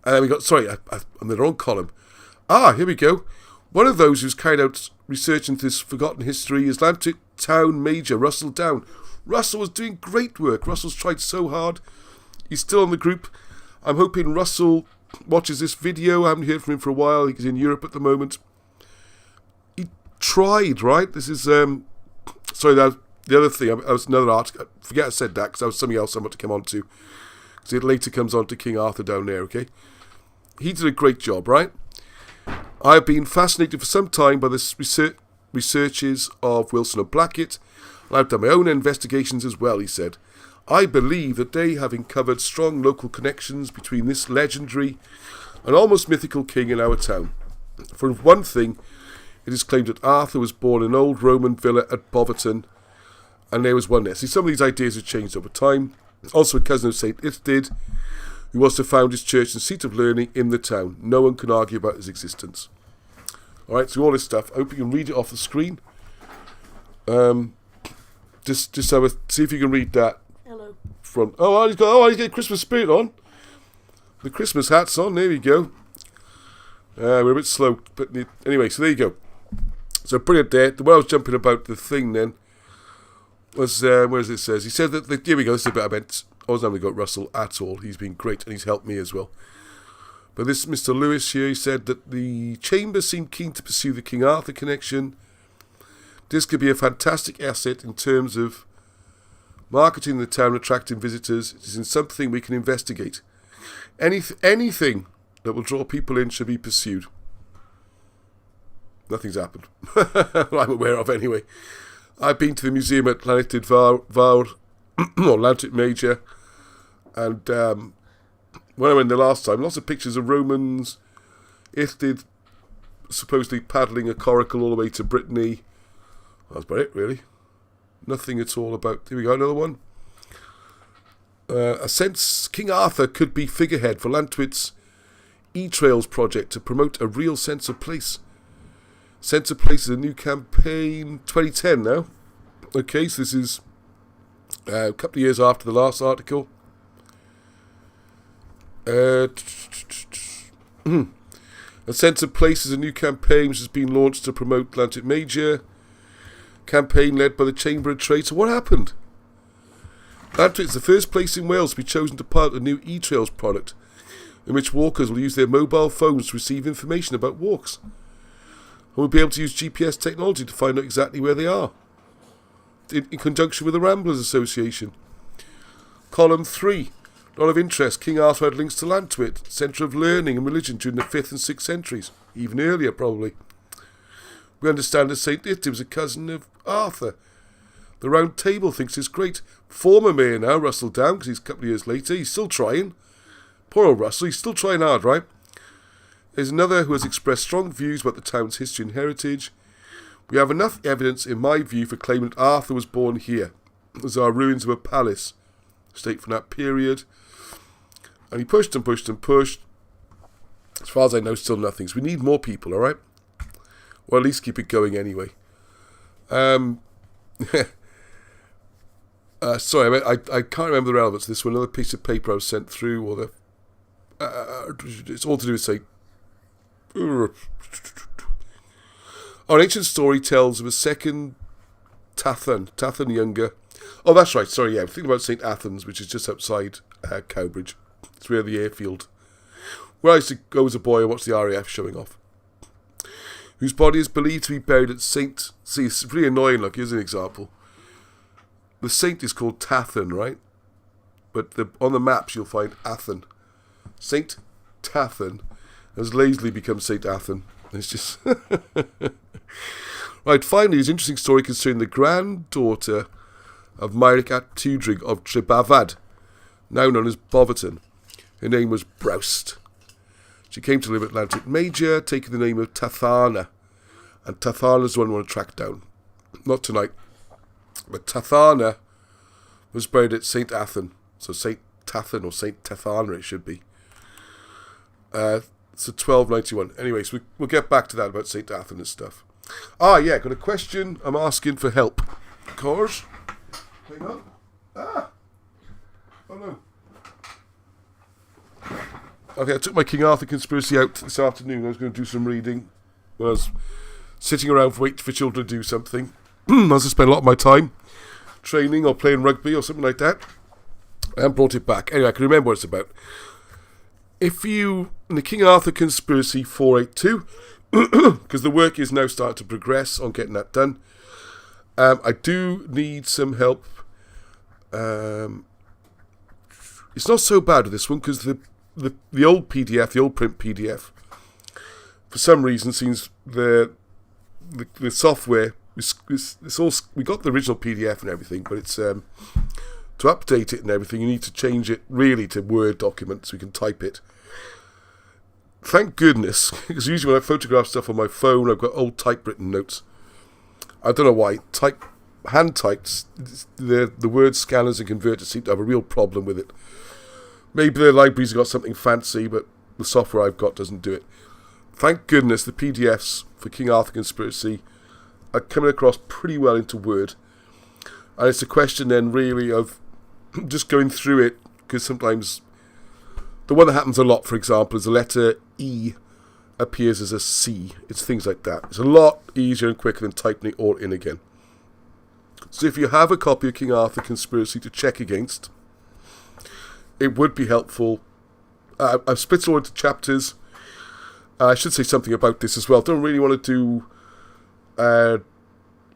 and we got, sorry, I'm in the wrong column. Here we go. One of those who's carried out research into this forgotten history is Lantwit Town Major Russell Down. Russell was doing great work. Russell's tried so hard. He's still on the group. I'm hoping Russell watches this video. I haven't heard from him for a while. He's in Europe at the moment. He tried, right? This is, sorry, that was the other thing. I was another article. I forget I said that because that was something else I want to come on to. Because it later comes on to King Arthur down there, okay? He did a great job, right? I've been fascinated for some time by the researches of Wilson and Blackett, and I've done my own investigations as well, he said. I believe that they have uncovered strong local connections between this legendary and almost mythical king in our town. For one thing, it is claimed that Arthur was born in an old Roman villa at Boverton, and there was one there. See, some of these ideas have changed over time. Also a cousin of St. Ithdid, who was to found his church and seat of learning in the town. No one can argue about his existence. Alright, so all this stuff. I hope you can read it off the screen. Just see if you can read that. Hello. He's got Christmas spirit on. The Christmas hat's on. There we go. We're a bit slow, but anyway. So there you go. So brilliant there. The way I was jumping about the thing then was where does it says? He said that here we go. This is a bit I meant. I wasn't having got Russell at all. He's been great and he's helped me as well. But this Mr. Lewis here, he said that the Chamber seemed keen to pursue the King Arthur connection. This could be a fantastic asset in terms of marketing the town, attracting visitors. It is something we can investigate. Anything that will draw people in should be pursued. Nothing's happened. I'm aware of anyway. I've been to the museum at Lantwit Vawr, or Lantwit Major, and when I went there last time, lots of pictures of Romans, Ithdid supposedly paddling a coracle all the way to Brittany. That's about it, really. Nothing at all about... Here we go, another one. A sense King Arthur could be figurehead for Lantwit's E-Trails project to promote a real sense of place. Sense of Place is a new campaign, 2010 now. Okay, so this is A couple of years after the last article. A sense of place is a new campaign which has been launched to promote Atlantic Major. Campaign led by the Chamber of Trade. So what happened? Atlantic is the first place in Wales to be chosen to pilot a new e-trails product in which walkers will use their mobile phones to receive information about walks. And will be able to use GPS technology to find out exactly where they are. In conjunction with the Ramblers Association. Column 3. A lot of interest. King Arthur had links to Llantwit, centre of learning and religion during the 5th and 6th centuries. Even earlier, probably. We understand that St. Itti was a cousin of Arthur. The Round Table thinks it's great. Former mayor now, Russell Down, because he's a couple of years later. He's still trying. Poor old Russell, he's still trying hard, right? There's another who has expressed strong views about the town's history and heritage. We have enough evidence, in my view, for claiming that Arthur was born here. There's our ruins of a palace. State from that period. And he pushed and pushed and pushed. As far as I know, still nothing. So we need more people, alright? Or at least keep it going anyway. Sorry, I can't remember the relevance of this one. Another piece of paper I was sent through, or the... it's all to do with, say... Our ancient story tells of a second Tathan Younger. Oh, that's right, sorry, yeah. I'm thinking about St. Athens, which is just outside Cowbridge. It's where the airfield... Where I used to go as a boy and watch the RAF showing off. Whose body is believed to be buried at St... See, it's pretty annoying, look, here's an example. The saint is called Tathan, right? But on the maps you'll find Athen. St. Tathan has lazily become St. Athen. It's just... Right, finally, there's an interesting story concerning the granddaughter of Myric ap Tudrig of Trebavad, now known as Boverton. Her name was Broust. She came to live at Atlantic Major, taking the name of Tathana. And Tathana's the one we want to track down. Not tonight. But Tathana was buried at St. Athan. So St. Tathan or St. Tathana it should be. So 1291. Anyway, so we'll get back to that about St. Athan and stuff. Yeah, got a question. I'm asking for help. Cors? Hang on. Oh no. Okay, I took my King Arthur conspiracy out this afternoon. I was going to do some reading. I was sitting around waiting for children to do something. I was to spend a lot of my time training or playing rugby or something like that. I haven't brought it back. Anyway, I can remember what it's about. If you, in the King Arthur Conspiracy 482, because the work is now starting to progress on getting that done, I do need some help. It's not so bad with this one, because the old PDF, the old print PDF, for some reason seems the software, it's all, we got the original PDF and everything, but it's to update it and everything, you need to change it really to Word documents so we can type it. Thank goodness, because usually when I photograph stuff on my phone, I've got old typewritten notes. I don't know why. Hand typed, the word scanners and converters seem to have a real problem with it. Maybe the library's got something fancy, but the software I've got doesn't do it. Thank goodness the PDFs for King Arthur Conspiracy are coming across pretty well into Word. And it's a question then really of just going through it, because sometimes the one that happens a lot, for example, is the letter E appears as a C. It's things like that. It's a lot easier and quicker than typing it all in again. So if you have a copy of King Arthur Conspiracy to check against, it would be helpful. I've split it all into chapters. I should say something about this as well. Don't really want to do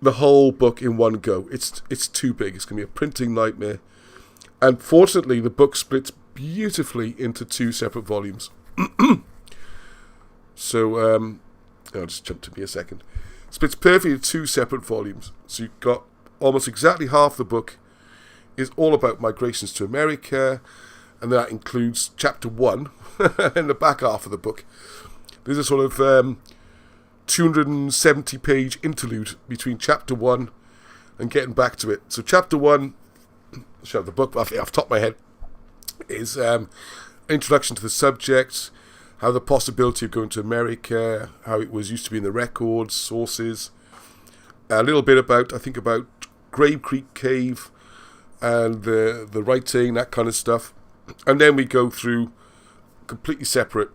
the whole book in one go. It's too big. It's going to be a printing nightmare. And fortunately, the book splits beautifully into 2 separate volumes. So, I'll just jump to me a second. Splits perfectly into 2 separate volumes. So you've got almost exactly half the book is all about migrations to America, and that includes chapter 1 in the back half of the book. There's a sort of 270-page interlude between chapter 1 and getting back to it. So chapter 1, show the book off the top of my head, is introduction to the subject, how the possibility of going to America, how it was used to be in the records, sources, a little bit about Grave Creek Cave, and the writing, that kind of stuff. And then we go through completely separate,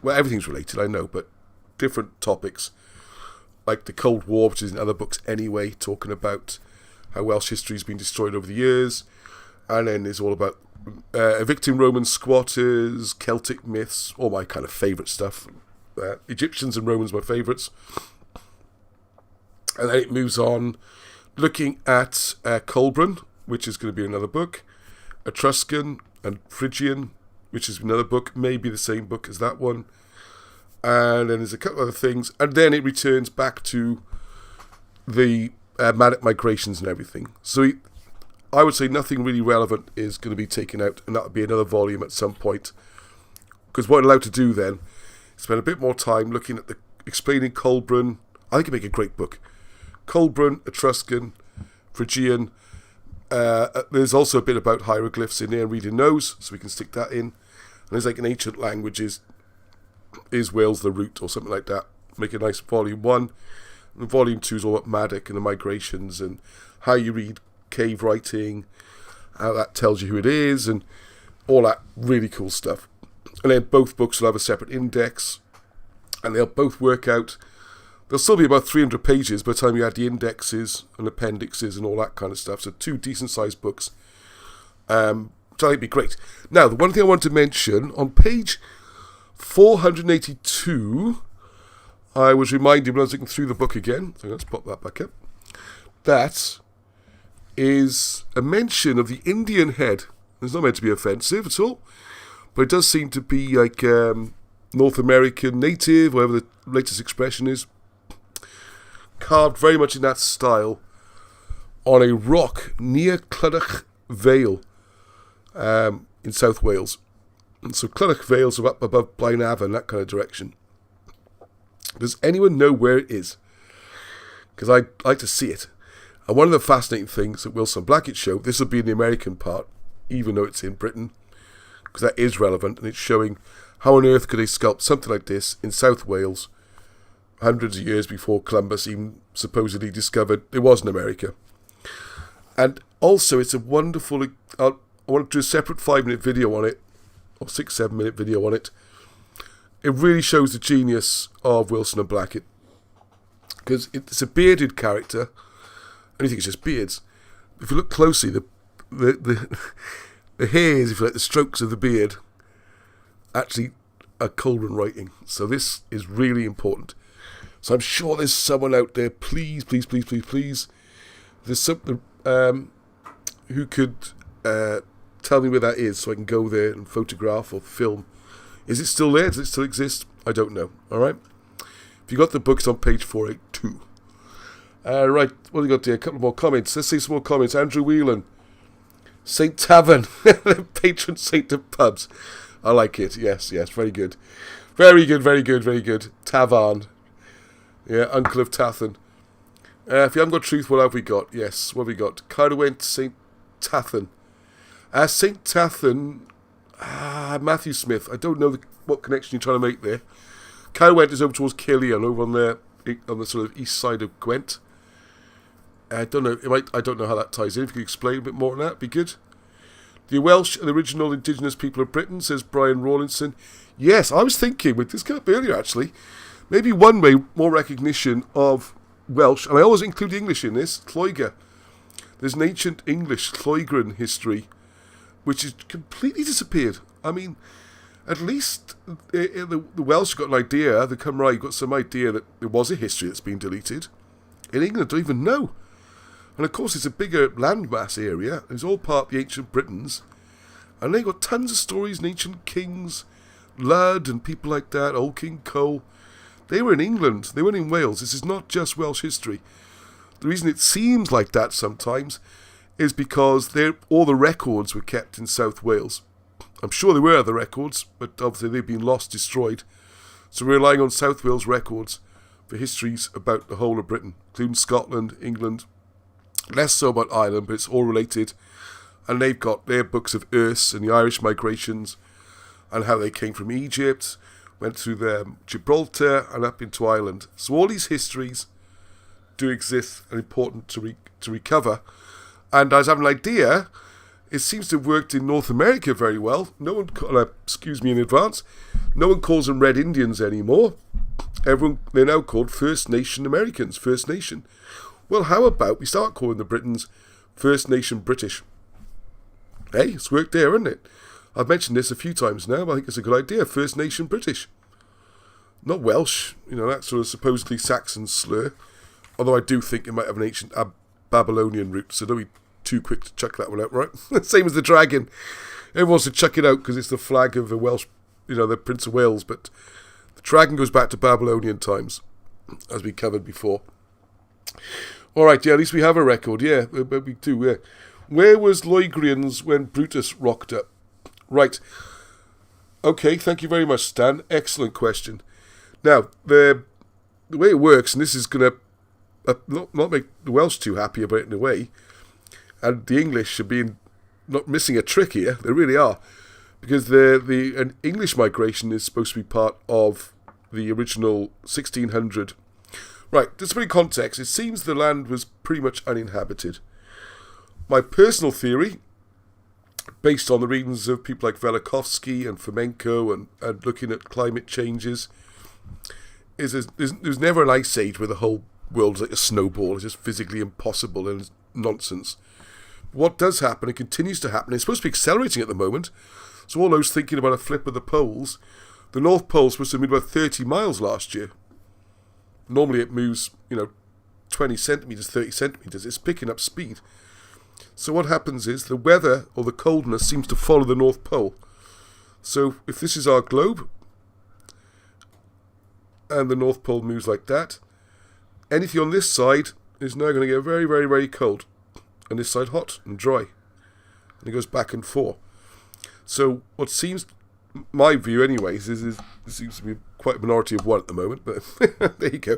well, everything's related, I know, but different topics, like the Cold War, which is in other books anyway, talking about how Welsh history has been destroyed over the years. And then it's all about evicting Roman squatters, Celtic myths, all my kind of favourite stuff. Egyptians and Romans, my favourites. And then it moves on, looking at Colburn, which is going to be another book, Etruscan and Phrygian, which is another book, maybe the same book as that one. And then there's a couple other things. And then it returns back to the Manic migrations and everything. So I would say nothing really relevant is going to be taken out, and that would be another volume at some point. Because what I'm allowed to do then is spend a bit more time looking at explaining Colburn. I think it'd make a great book. Colburn, Etruscan, Phrygian. There's also a bit about hieroglyphs in there and reading those, so we can stick that in. And there's like an ancient languages, is Wales the root or something like that. Make a nice volume 1. And volume 2 is all about Madoc and the migrations and how you read cave writing, how that tells you who it is, and all that really cool stuff. And then both books will have a separate index, and they'll both work out. There'll still be about 300 pages by the time you add the indexes and appendixes and all that kind of stuff. So 2 decent-sized books, which I think would be great. Now, the one thing I want to mention, on page 482, I was reminded when I was looking through the book again, so let's pop that back up, that is a mention of the Indian head. It's not meant to be offensive at all, but it does seem to be like North American native, whatever the latest expression is, carved very much in that style on a rock near Clydach Vale in South Wales. And so Clydach Vale's up above Blaenavon, that kind of direction. Does anyone know where it is? Because I'd like to see it. And one of the fascinating things that Wilson Blackett showed, this will be in the American part, even though it's in Britain, because that is relevant, and it's showing how on earth could they sculpt something like this in South Wales hundreds of years before Columbus even supposedly discovered it was in America. And also, it's a wonderful, I want to do a separate 5-minute video on it, or 6-7 minute video on it. It really shows the genius of Wilson and Blackett, because it's a bearded character, and you think it's just beards. If you look closely, the hairs, if you like, the strokes of the beard, actually are Colburn writing. So this is really important. So I'm sure there's someone out there, please, there's something who could tell me where that is so I can go there and photograph or film. Is it still there? Does it still exist? I don't know. All right. If you got the book, it's on page 482. Right, what have we got there? A couple more comments. Let's see some more comments. Andrew Whelan. St. Tavern, the patron saint of pubs. I like it. Yes, very good. Very good. Tavarn. Yeah, Uncle of Tathan. If you haven't got truth, what have we got? Yes, what have we got? Carwent St. Tathan. St. Tathan, Matthew Smith. I don't know what connection you're trying to make there. Carwent is over towards Killian, over on the sort of east side of Gwent. I don't know. I don't know how that ties in. If you could explain a bit more on that, it'd be good. The Welsh are the original indigenous people of Britain, says Brian Rawlinson. Yes, I was thinking, with this came up earlier actually, maybe one way more recognition of Welsh, and I always include English in this, Lloegr. There's an ancient English Lloegrian history, which has completely disappeared. I mean, at least the Welsh got an idea, the Cymraeg got some idea that there was a history that's been deleted. In England, I don't even know. And of course, it's a bigger landmass area. It's all part of the ancient Britons. And they got tons of stories and ancient kings, Lud and people like that, Old King Cole. They were in England. They weren't in Wales. This is not just Welsh history. The reason it seems like that sometimes is because all the records were kept in South Wales. I'm sure there were other records, but obviously they've been lost, destroyed. So we're relying on South Wales records for histories about the whole of Britain, including Scotland, England. Less so about Ireland, but it's all related. And they've got their books of Erse and the Irish migrations and how they came from Egypt, went through Gibraltar and up into Ireland. So all these histories do exist and important to recover. And I was having an idea, It seems to have worked in North America very well. No one, excuse me in advance, no one calls them Red Indians anymore. They're now called First Nation Americans, First Nation. Well, how about we start calling the Britons First Nation British? Hey, it's worked there, hasn't it? I've mentioned this a few times now, but I think it's a good idea. First Nation British. Not Welsh, that sort of supposedly Saxon slur. Although I do think it might have an ancient Babylonian root, so don't be too quick to chuck that one out, right? Same as the dragon. Everyone wants to chuck it out because it's the flag of the Welsh, the Prince of Wales, but the dragon goes back to Babylonian times, as we covered before. All right, yeah, at least we have a record, yeah, we do, yeah. Where was Loegrians when Brutus rocked up? Right. Okay, thank you very much, Stan. Excellent question. Now, the way it works, and this is going to not make the Welsh too happy about it in a way, and the English are not missing a trick here. They really are, because an English migration is supposed to be part of the original 1600. Right, just for context, it seems the land was pretty much uninhabited. My personal theory, based on the readings of people like Velikovsky and Fomenko and looking at climate changes, is there's never an ice age where the whole world's like a snowball. It's just physically impossible and it's nonsense. What does happen, it continues to happen, it's supposed to be accelerating at the moment, so all those thinking about a flip of the poles, the North Pole was supposed to move about 30 miles last year. Normally it moves, 20 centimetres, 30 centimetres, it's picking up speed. So what happens is the weather or the coldness seems to follow the North Pole. So if this is our globe, and the North Pole moves like that, anything on this side is now going to get very, very, very cold. And this side hot and dry. And it goes back and forth. So what seems, my view anyways, is there seems to be quite a minority of one at the moment, but there you go.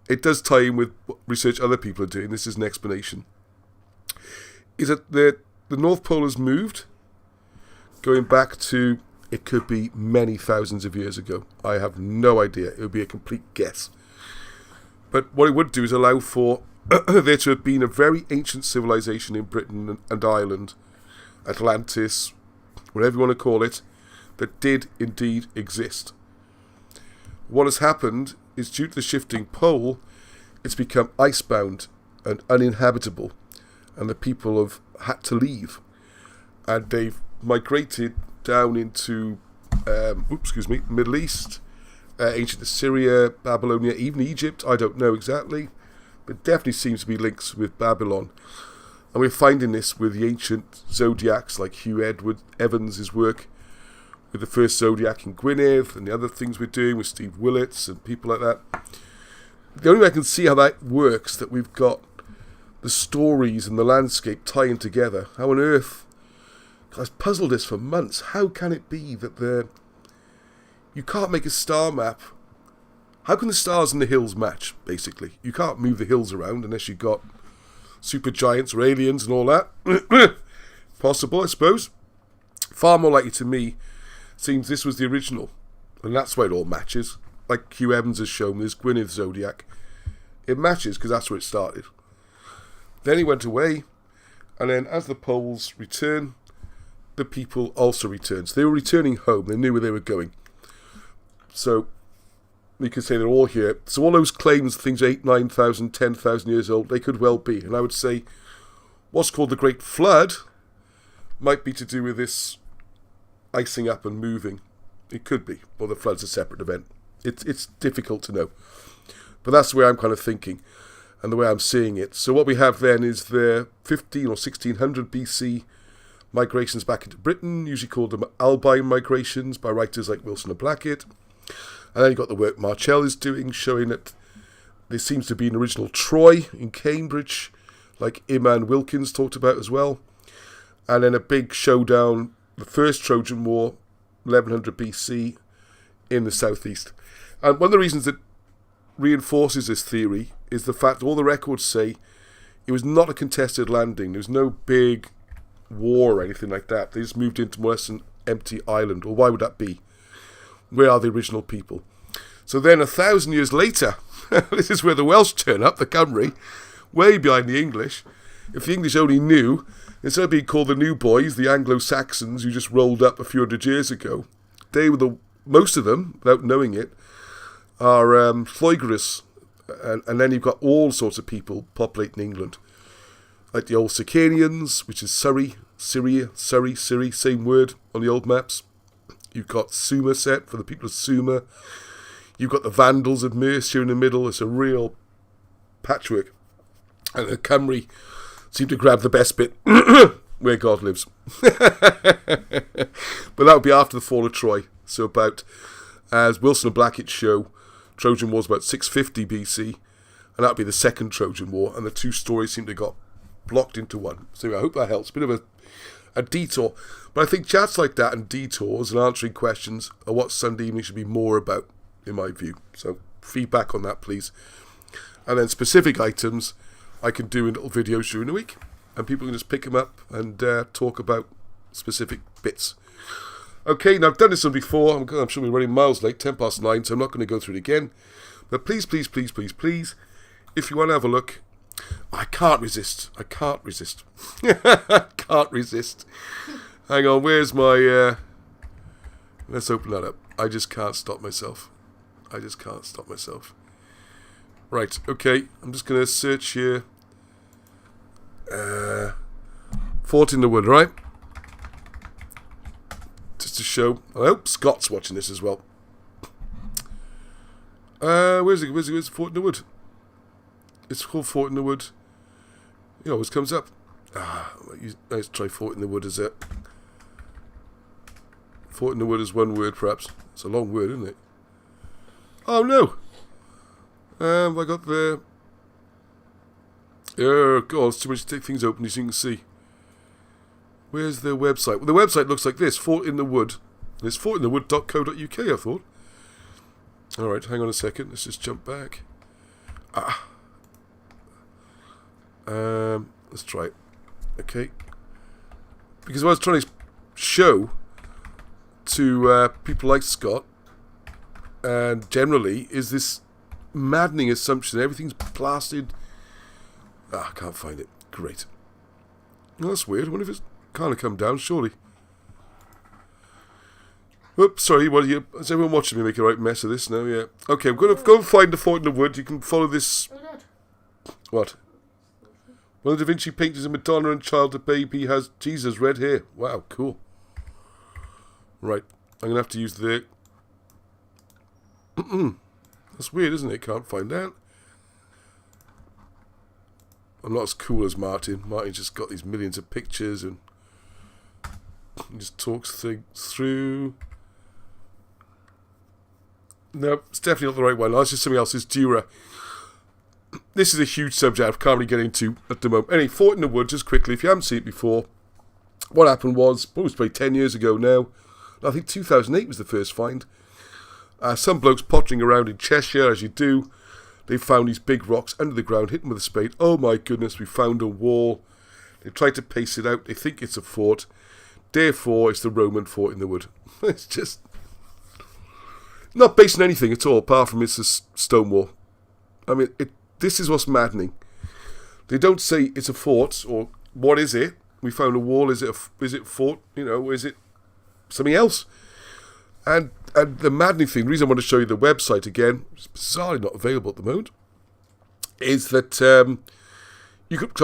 It does tie in with what research other people are doing. This is an explanation. Is that the North Pole has moved, going back to, it could be many thousands of years ago. I have no idea. It would be a complete guess. But what it would do is allow for there to have been a very ancient civilization in Britain and Ireland, Atlantis, whatever you want to call it, that did indeed exist. What has happened is due to the shifting pole, it's become icebound and uninhabitable, and the people have had to leave, and they've migrated down into Middle East, ancient Assyria, Babylonia, even Egypt. I don't know exactly, but definitely seems to be links with Babylon. And we're finding this with the ancient zodiacs like Hugh Evans' work with the first zodiac in Gwynedd, and the other things we're doing with Steve Willits and people like that. The only way I can see how that works, that we've got the stories and the landscape tying together. How on earth, I've puzzled this for months, how can it be that you can't make a star map? How can the stars and the hills match, basically? You can't move the hills around unless you've got super giants or aliens and all that. Possible, I suppose. Far more likely to me, seems this was the original. And that's why it all matches. Like Hugh Evans has shown, this Gwynedd Zodiac. It matches because that's where it started. Then he went away, and then as the poles return, the people also returned. So they were returning home. They knew where they were going. So we could say they're all here. So all those claims, things 8, 9,000, 10,000 years old, they could well be. And I would say what's called the Great Flood might be to do with this icing up and moving. It could be. Or the flood's a separate event. It's difficult to know. But that's the way I'm kind of thinking and the way I'm seeing it. So what we have then is the 15 or 1600 BC migrations back into Britain, usually called them Albine migrations by writers like Wilson and Blackett. And then you've got the work Marchell is doing, showing that there seems to be an original Troy in Cambridge, like Iman Wilkins talked about as well. And then a big showdown, the first Trojan War, 1100 BC, in the southeast. And one of the reasons that reinforces this theory is the fact that all the records say it was not a contested landing. There was no big war or anything like that. They just moved into more or less an empty island. Well, why would that be? Where are the original people? So then 1,000 years later, this is where the Welsh turn up, the Cymry, way behind the English. If the English only knew, instead of being called the New Boys, the Anglo-Saxons who just rolled up a few hundred years ago, they were most of them, without knowing it, are Lloegrists. And then you've got all sorts of people populating England. Like the old Sicanians, which is Surrey, same word on the old maps. You've got Somerset for the people of Sumer. You've got the Vandals of Mercia in the middle. It's a real patchwork. And the Cymry seem to grab the best bit where God lives. But that would be after the fall of Troy. So about, as Wilson and Blackett show, Trojan War is about 650 BC. And that would be the second Trojan War. And the two stories seem to have got blocked into one. So I hope that helps. A bit of a detour. But I think chats like that and detours and answering questions are what Sunday evening should be more about, in my view. So feedback on that, please. And then specific items I can do in little videos during the week. And people can just pick them up and talk about specific bits. Okay, now I've done this one before. I'm sure we're running miles late, 9:10, so I'm not going to go through it again. But please, if you want to have a look, I can't resist. Can't resist. Hang on, where's my... let's open that up. I just can't stop myself. Right, okay. I'm just going to search here. Fort in the Wood, right? Just to show. I hope Scott's watching this as well. Where's Fort in the Wood? It's called Fort in the Wood. It always comes up. Let's try Fort in the Wood as it. Fort in the Wood is one word, perhaps. It's a long word, isn't it? Oh no! I got the... Oh god, it's too much to take things open as you can see. Where's the website? Well, the website looks like this, Fort in the Wood. It's fortinthewood.co.uk, I thought. Alright, hang on a second. Let's just jump back. Let's try it. Okay. Because what I was trying to show to people like Scott, and generally, is this maddening assumption that everything's blasted. I can't find it. Great. Well, that's weird. I wonder if it's kind of come down, surely. Oops, sorry. Well, is everyone watching me make a right mess of this now? Yeah. Okay, I'm going to go and find the Fort in the Wood. You can follow this. What? One of the Da Vinci paintings of Madonna and child, the baby, has Jesus' red hair. Wow, cool. Right. I'm going to have to use the... That's weird, isn't it? Can't find that. I'm not as cool as Martin. Martin's just got these millions of pictures and he just talks things through. No, it's definitely not the right one. That's just something else. It's Dura. This is a huge subject I can't really get into at the moment. Anyway, Fort in the Wood, just quickly, if you haven't seen it before, what happened was, it was probably 10 years ago now, I think 2008 was the first find. Some blokes pottering around in Cheshire, as you do, they found these big rocks under the ground, hit them with a spade. Oh my goodness, we found a wall. They tried to pace it out. They think it's a fort. Therefore, it's the Roman Fort in the Wood. It's just not based on anything at all, apart from it's a stone wall. I mean, this is what's maddening. They don't say it's a fort, or what is it? We found a wall. Is it a fort? Is it something else? And the maddening thing, the reason I want to show you the website again, it's bizarrely not available at the moment, is that I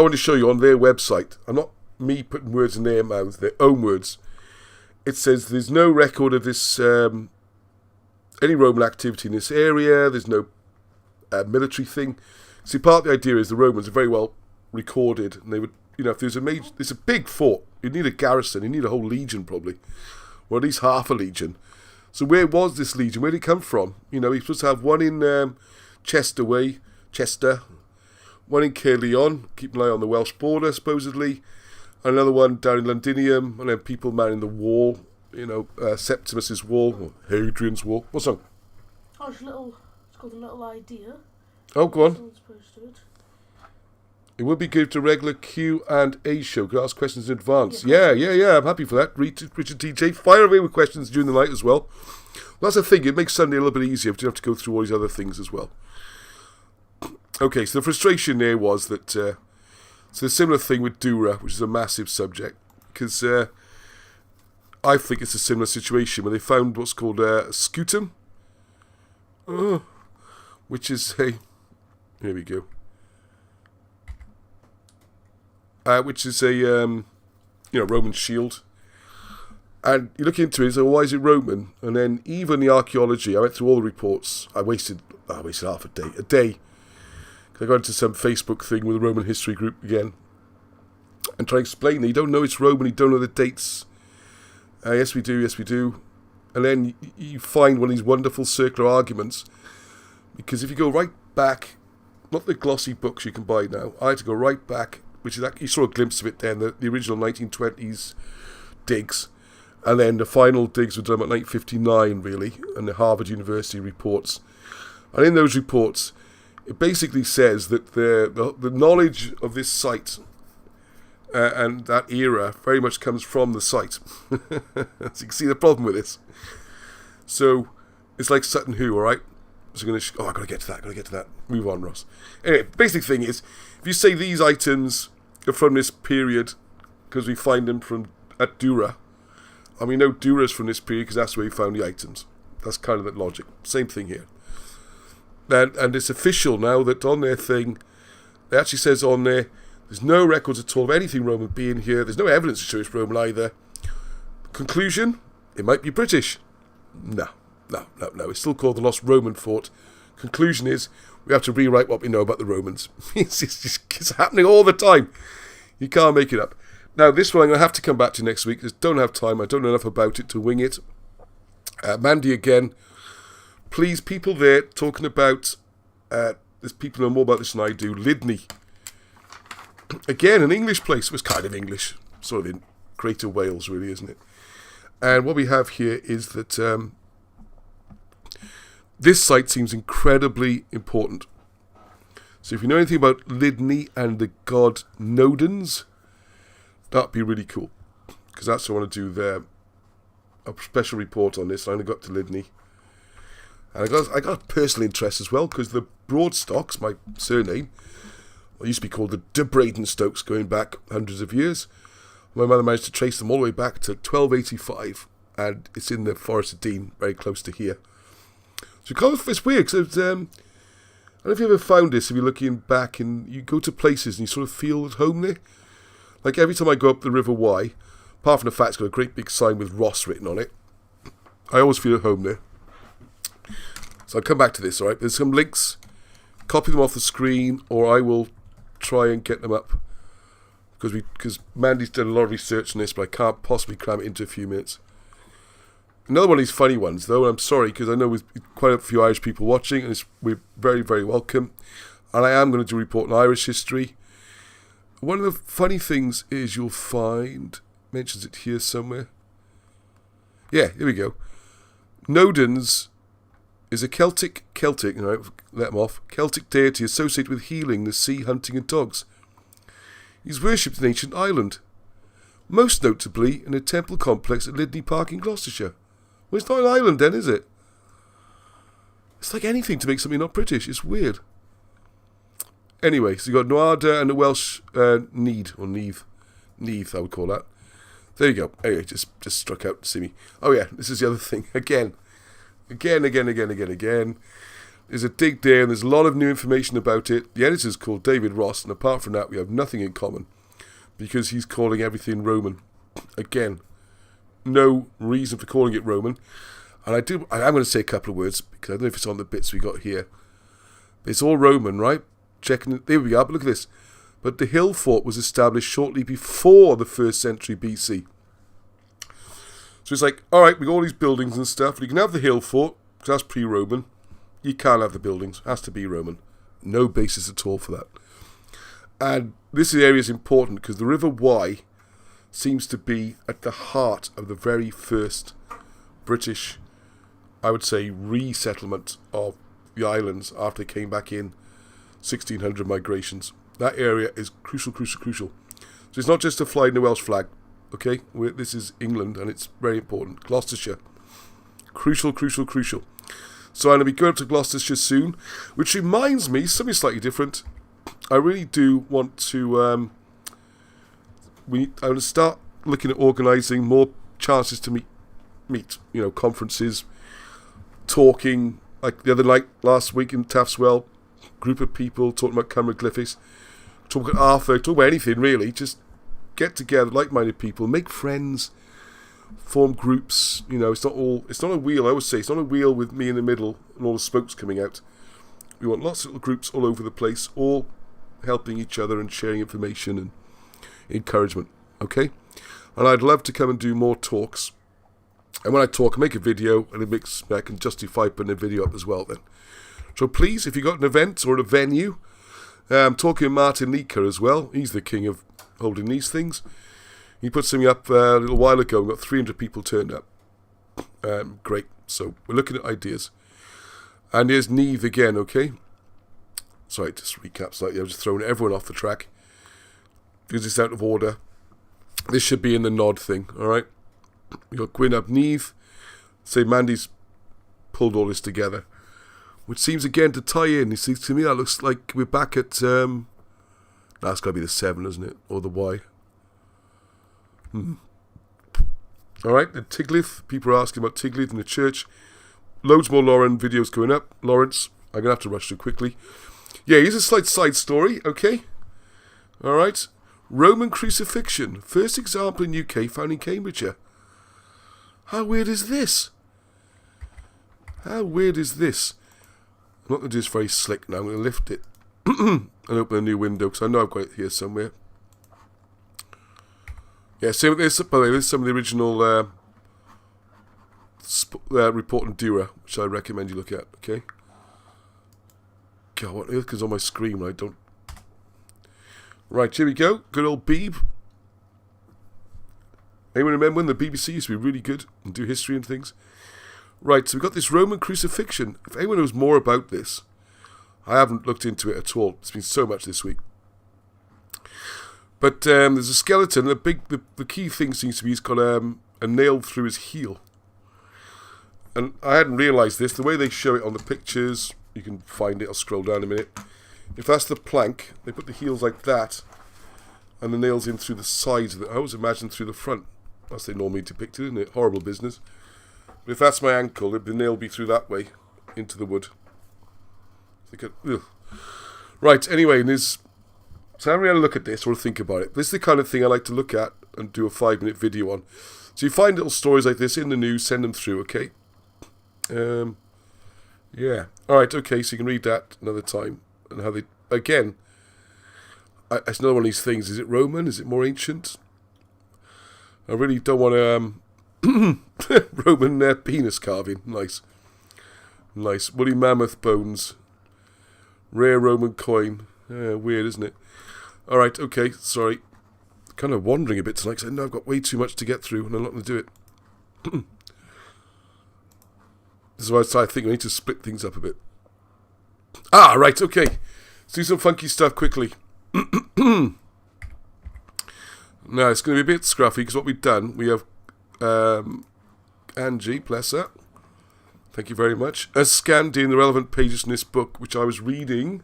want to show you on their website. I'm not me putting words in their mouths, their own words. It says there's no record of this any Roman activity in this area. There's no military thing. See, part of the idea is the Romans are very well recorded, and they would, if there's a big fort, you'd need a garrison, you need a whole legion probably, or at least half a legion. So where was this legion? Where did it come from? You're supposed to have one in Chester, one in Caerleon, keep an eye on the Welsh border, supposedly, another one down in Londinium, and then people manning the wall, Septimus's wall, or Hadrian's wall. What's up? Oh, it's called a little idea. Oh, go on. Someone's posted it. It would be good to regular Q&A show. Could ask questions in advance. Yeah. I'm happy for that. Richard TJ, fire away with questions during the night as well. That's the thing. It makes Sunday a little bit easier if you don't have to go through all these other things as well. Okay, so the frustration there was that So a similar thing with Dura, which is a massive subject, because I think it's a similar situation where they found what's called a scutum, which is a, here we go, which is a Roman shield. And you look into it and say, well, why is it Roman? And then even the archaeology, I went through all the reports. I wasted half a day. I got into some Facebook thing with the Roman history group again and try to explain that you don't know it's Roman, you don't know the dates. Yes, we do. And then you find one of these wonderful circular arguments, because if you go right back, not the glossy books you can buy now, I had to go right back, which is you saw a glimpse of it then, the original 1920s digs. And then the final digs were done about 1959, really, and the Harvard University reports. And in those reports, it basically says that the knowledge of this site and that era very much comes from the site. So you can see the problem with this. So it's like Sutton Hoo, all right? So I'm going to... I've got to get to that. Move on, Ross. Anyway, the basic thing is, if you say these items are from this period, because we find them at Dura, and we know Dura's from this period because that's where we found the items. That's kind of the logic. Same thing here. And it's official now that on their thing, it actually says on there, there's no records at all of anything Roman being here. There's no evidence to show it's Roman either. Conclusion, it might be British. No. It's still called the Lost Roman Fort. Conclusion is, we have to rewrite what we know about the Romans. It's happening all the time. You can't make it up. Now, this one I'm going to have to come back to next week. I just don't have time. I don't know enough about it to wing it. Mandy, again, please, people there talking about, there's people who know more about this than I do, Lydney. Again, an English place. It was kind of English, sort of in Greater Wales, really, isn't it? And what we have here is that this site seems incredibly important. So if you know anything about Lydney and the god Nodens, that'd be really cool, because that's what I want to do a special report on this. I only got to Lydney. And I got personal interest as well, because the Broadstocks, my surname, used to be called the de Bradenstokes, going back hundreds of years. My mother managed to trace them all the way back to 1285, and it's in the Forest of Dean, very close to here. So it's weird, because I don't know if you ever found this, if you're looking back and you go to places and you sort of feel at home there. Like every time I go up the River Wye, apart from the fact it's got a great big sign with Ross written on it, I always feel at home there. So I'll come back to this, alright? There's some links. Copy them off the screen, or I will try and get them up. Because Mandy's done a lot of research on this, but I can't possibly cram it into a few minutes. Another one of these funny ones, though, and I'm sorry, because I know with quite a few Irish people watching, and we're very, very welcome. And I am going to do a report on Irish history. One of the funny things is you'll find, mentions it here somewhere. Yeah, here we go. Nodens is a Celtic, let them off, Celtic deity associated with healing, the sea, hunting and dogs. He's worshipped in ancient Ireland, most notably in a temple complex at Lydney Park in Gloucestershire. Well, it's not an island then, is it? It's like anything to make something not British. It's weird. Anyway, so you've got Nuada and the Welsh Neath, I would call that. There you go. Anyway, just struck out to see me. Oh yeah, this is the other thing. Again. There's a dig there, and there's a lot of new information about it. The editor's called David Ross, and apart from that, we have nothing in common, because he's calling everything Roman. Again, no reason for calling it Roman. And I am going to say a couple of words, because I don't know if it's on the bits we got here. It's all Roman, right? Checking it. There we are, but look at this. But the hill fort was established shortly before the 1st century BC. So it's like, alright, we got all these buildings and stuff. You can have the hill fort, because that's pre-Roman. You can't have the buildings. It has to be Roman. No basis at all for that. And this area is important, because the River Wye seems to be at the heart of the very first British, I would say, resettlement of the islands after they came back in 1600 migrations. That area is crucial. So it's not just a fly in the Welsh flag, okay? This is England, and it's very important. Gloucestershire. Crucial. So I'm going to be going up to Gloucestershire soon, which reminds me, something slightly different. I really do want to I'm going to start looking at organising more chances to meet, conferences, talking, like the other night, last week in Taftswell, group of people talking about hieroglyphics, talk about Arthur, talk about anything really, just get together, like-minded people, make friends, form groups, it's not a wheel, I always say, it's not a wheel with me in the middle and all the spokes coming out. We want lots of little groups all over the place, all helping each other and sharing information and encouragement, okay? And I'd love to come and do more talks. And when I talk, I make a video, and I can justify putting a video up as well then. So please, if you've got an event or a venue, I'm talking to Martin Leaker as well. He's the king of holding these things. He put something up a little while ago and got 300 people turned up. Great. So we're looking at ideas. And here's Neve again, okay? Sorry, just recap slightly. I've just thrown everyone off the track because it's out of order. This should be in the nod thing, alright? We've got Gwyn up Neve. Say Mandy's pulled all this together. Which seems again to tie in. You see, to me that looks like we're back at... that's got to be the 7, isn't it? Or the Y. Alright, the Tiglath. People are asking about Tiglath in the church. Loads more Lauren videos going up. Lawrence, I'm going to have to rush through quickly. Yeah, here's a slight side story, okay? Alright. Roman Crucifixion. First example in UK found in Cambridgeshire. How weird is this? How weird is this? I'm not going to do this very slick now. I'm going to lift it and open a new window because I know I've got it here somewhere. Yeah, same with this. By the way, this is some of the original report on Dura, which I recommend you look at, okay? God, what on earth is on my screen when I don't... Right, here we go. Good old Beeb. Anyone remember when the BBC used to be really good and do history and things? Right, so we've got this Roman Crucifixion. If anyone knows more about this, I haven't looked into it at all. It's been so much this week. But there's a skeleton. The key thing seems to be he's got a nail through his heel. And I hadn't realised this. The way they show it on the pictures, you can find it. I'll scroll down a minute. If that's the plank, they put the heels like that, and the nails in through the sides of it. I always imagine through the front. That's they normally depict it, isn't it? Horrible business. But if that's my ankle, the nail will be through that way into the wood. Right, anyway, so I'm going to look at this or think about it. This is the kind of thing I like to look at and do a 5-minute video on. So you find little stories like this in the news, send them through, okay? Yeah. Alright, okay, so you can read that another time. And how they, again, it's another one of these things. Is it Roman? Is it more ancient? I really don't want to, Roman penis carving. Nice. Nice. Woolly mammoth bones. Rare Roman coin. Weird, isn't it? Alright, okay, sorry. Kind of wandering a bit tonight because I know I've got way too much to get through and I'm not going to do it. This is why I think we need to split things up a bit. Right, okay. Let's do some funky stuff quickly. Now, it's going to be a bit scruffy because what we've done, we have Angie, bless her. Thank you very much. Has scanned in the relevant pages in this book, which I was reading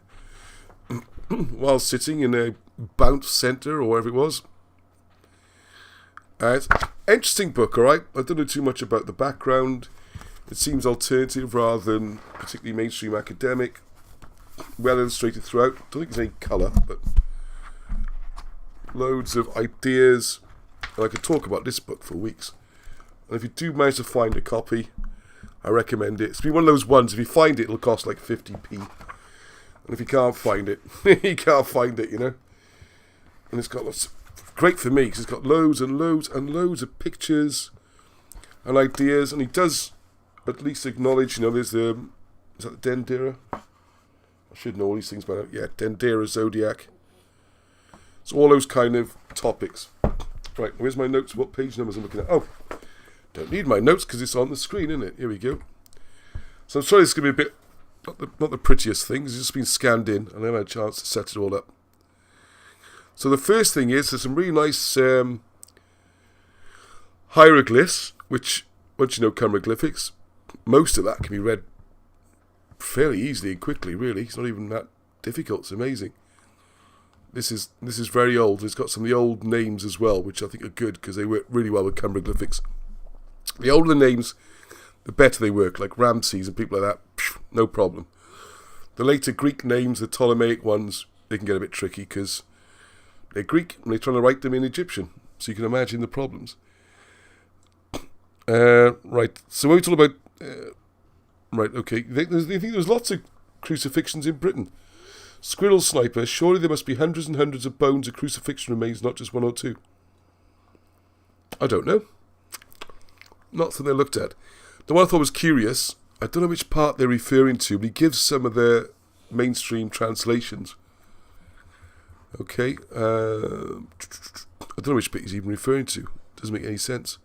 while sitting in a bounce centre or wherever it was. It's an interesting book, alright? I don't know too much about the background. It seems alternative rather than particularly mainstream academic. Well illustrated throughout. Don't think there's any colour, but loads of ideas. And I could talk about this book for weeks. And if you do manage to find a copy, I recommend it. It's been one of those ones, if you find it, it'll cost like 50p. And if you can't find it, you can't find it, you know. And it's got lots, great for me, because it's got loads and loads and loads of pictures and ideas. And he does at least acknowledge, you know, there's the, is that the Dendera? I should know all these things by now. Yeah, Dendera Zodiac. It's all those kind of topics. Right, where's my notes? What page numbers I'm looking at? Oh, don't need my notes because it's on the screen, isn't it? Here we go. So I'm sorry this is going to be a bit, not the prettiest thing. It's just been scanned in and I haven't had a chance to set it all up. So the first thing is there's some really nice hieroglyphs, which, once you know hieroglyphics, most of that can be read fairly easily and quickly, really. It's not even that difficult. It's amazing. This is very old. It's got some of the old names as well, which I think are good because they work really well with Cumberglyphics. The older the names, the better they work, like Ramses and people like that, no problem. The later Greek names, the Ptolemaic ones, they can get a bit tricky because they're Greek and they're trying to write them in Egyptian. So you can imagine the problems. Right, so we're talking about... right, okay. I think there's lots of crucifixions in Britain. Squirrel Sniper, surely there must be hundreds and hundreds of bones of crucifixion remains, not just one or two. I don't know. Not something I looked at. The one I thought was curious, I don't know which part they're referring to, but he gives some of the mainstream translations. Okay, I don't know which bit he's even referring to. Doesn't make any sense.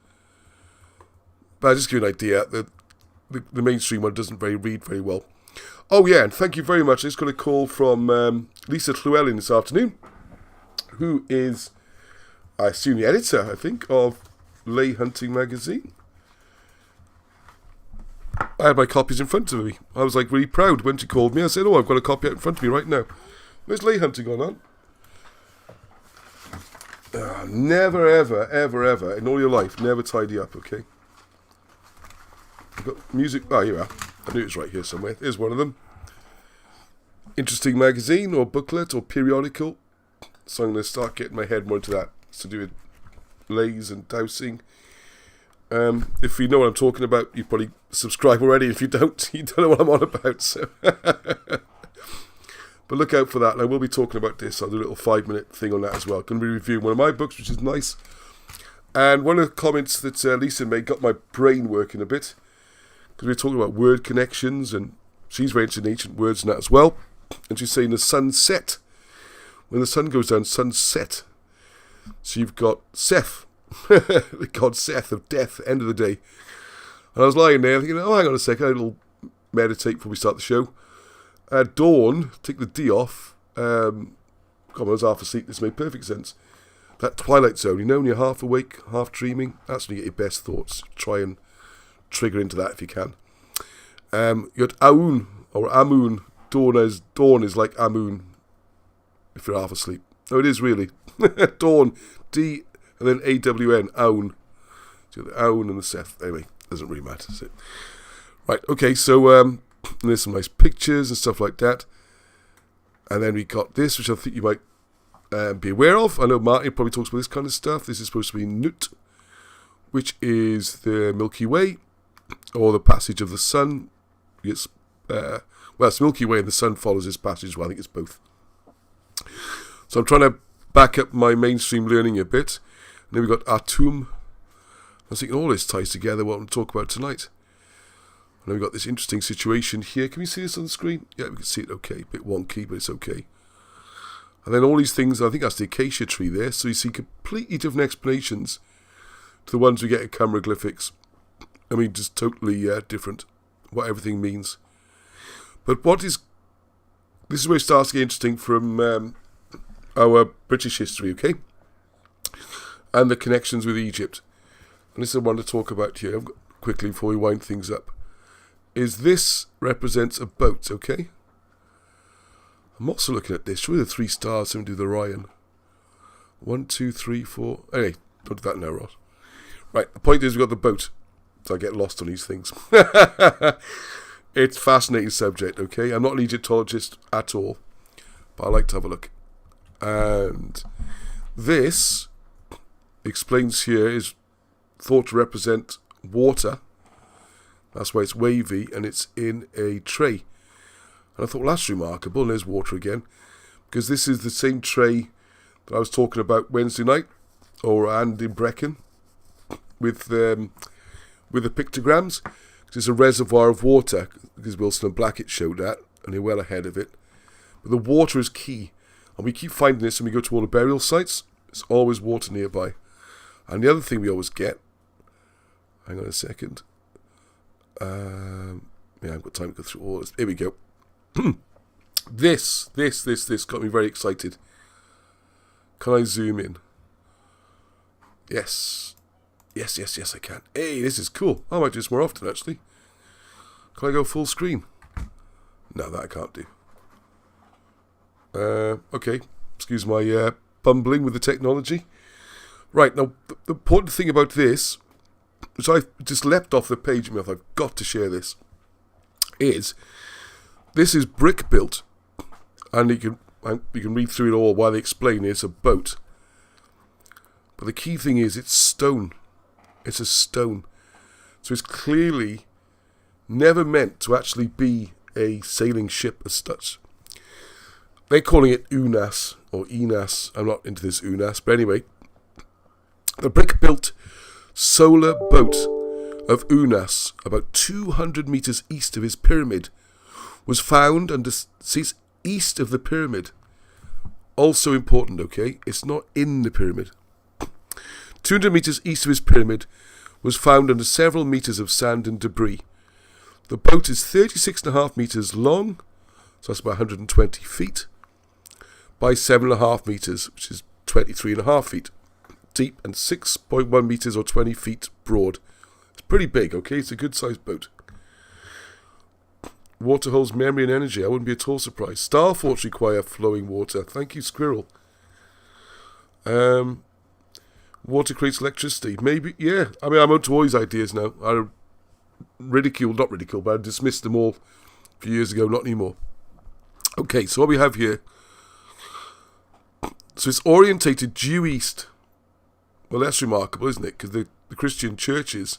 But I'll just give you an idea. The mainstream one doesn't read very well. Oh yeah, and thank you very much. I just got a call from Lisa Llewellyn this afternoon, who is, I assume, the editor, I think, of Lay Hunting magazine. I had my copies in front of me. I was like really proud when she called me. I said, "Oh, I've got a copy out in front of me right now." Where's Lay Hunting going on? Never, ever, ever, ever in all your life, never tidy up, okay? I've got music. Oh, here we are. I knew it was right here somewhere. Here's one of them. Interesting magazine or booklet or periodical. So I'm going to start getting my head more into that. It's to do with lays and dowsing. If you know what I'm talking about, you probably subscribe already. If you don't, you don't know what I'm on about. So, but look out for that. And I will be talking about this. I'll do a little 5-minute thing on that as well. I'm going to be reviewing one of my books, which is nice. And one of the comments that Lisa made got my brain working a bit. Because we were talking about word connections, and she's very into ancient words and that as well. And she's saying the sunset. When the sun goes down, sunset. So you've got Seth, the god Seth of death, end of the day. And I was lying there thinking, oh, hang on a second, I'll meditate before we start the show. Dawn, take the D off. God, I was half asleep, this made perfect sense. That twilight zone, you know, when you're half awake, half dreaming, that's when you get your best thoughts. Try and trigger into that if you can. You got Aoun, or Amun. Dawn is like Amun, if you're half asleep. No, it is really. Dawn, D, and then A-W-N, Aoun. So the Aoun and the Seth. Anyway, doesn't really matter, does it? Right, okay, so there's some nice pictures and stuff like that. And then we got this, which I think you might be aware of. I know Martin probably talks about this kind of stuff. This is supposed to be Nut, which is the Milky Way, or the passage of the sun. It's, it's Milky Way and the sun follows this passage. Well, I think it's both. So I'm trying to back up my mainstream learning a bit. And then we've got Atum. I was thinking all this ties together what I'm going to talk about tonight. And then we've got this interesting situation here. Can we see this on the screen? Yeah, we can see it okay. A bit wonky, but it's okay. And then all these things, I think that's the acacia tree there. So you see completely different explanations to the ones we get in Cumberglyphics. I mean, just totally different, what everything means. But this is where it starts to get interesting from our British history, okay? And the connections with Egypt. And this is what I want to talk about here, quickly before we wind things up. Is this represents a boat, okay? I'm also looking at this. Show me the 3 stars, so we do the Orion. 1, 2, 3, 4. Anyway, don't do that now, Ross. Right, the point is we've got the boat. So I get lost on these things. It's a fascinating subject, okay? I'm not an Egyptologist at all, but I like to have a look. And this explains here is thought to represent water. That's why it's wavy and it's in a tray. And I thought, well, that's remarkable. And there's water again, because this is the same tray that I was talking about Wednesday night, and in Brecon, with the pictograms. It's a reservoir of water, because Wilson and Blackett showed that, and they're well ahead of it. But the water is key, and we keep finding this when we go to all the burial sites. There's always water nearby. And the other thing we always get, hang on a second. I've got time to go through all this. Here we go. This got me very excited. Can I zoom in? Yes, I can. Hey, this is cool. I might do this more often, actually. Can I go full screen? No, that I can't do. Okay, Excuse my bumbling with the technology. Right, now, the important thing about this, which I just leapt off the page of me, I've got to share this, is this is brick built, and you can read through it all while they explain it's a boat. But the key thing is it's stone. It's a stone. So it's clearly never meant to actually be a sailing ship as such. They're calling it Unas or Enas. I'm not into this Unas, but anyway. The brick-built solar boat of Unas, about 200 meters east of his pyramid, was found under seas east of the pyramid. Also important, okay? It's not in the pyramid. 200 meters east of his pyramid was found under several meters of sand and debris. The boat is 36.5 meters long, so that's about 120 feet, by 7.5 meters, which is 23.5 feet deep, and 6.1 meters or 20 feet broad. It's pretty big, okay? It's a good sized boat. Water holds memory and energy. I wouldn't be at all surprised. Star forts require flowing water. Thank you, Squirrel. Water creates electricity. Maybe, yeah. I mean, I'm onto all these ideas now. I not ridiculed, but I dismissed them all a few years ago, not anymore. Okay, so what we have here. So it's orientated due east. Well, that's remarkable, isn't it? Because the Christian churches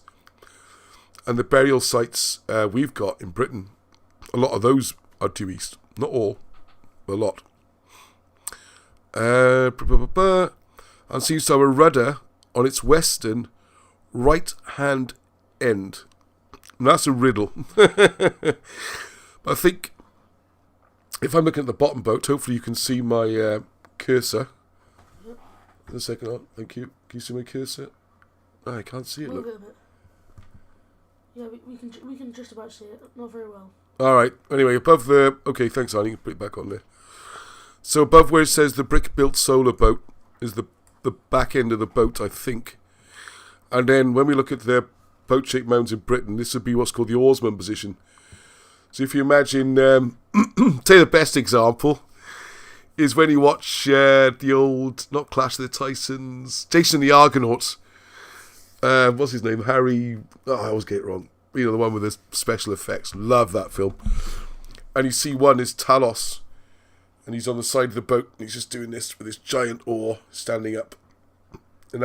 and the burial sites we've got in Britain, a lot of those are due east. Not all, but a lot. And seems to have a rudder on its western right-hand end. And that's a riddle. But I think, if I'm looking at the bottom boat, hopefully you can see my cursor. A second on, thank you. Can you see my cursor? Oh, I can't see it, look. Move it a bit. Yeah, we can just about see it. Not very well. Alright, anyway, above the... Okay, thanks, Arnie. You can put it back on there. So above where it says the brick-built solar boat is the back end of the boat, I think. And then when we look at the boat-shaped mounds in Britain, this would be what's called the Oarsmen Position. So if you imagine... say the best example is when you watch the old... Not Clash of the Titans... Jason the Argonauts. What's his name? Harry... Oh, I always get it wrong. You know, the one with the special effects. Love that film. And you see one is Talos. And he's on the side of the boat. And he's just doing this with his giant oar standing up. And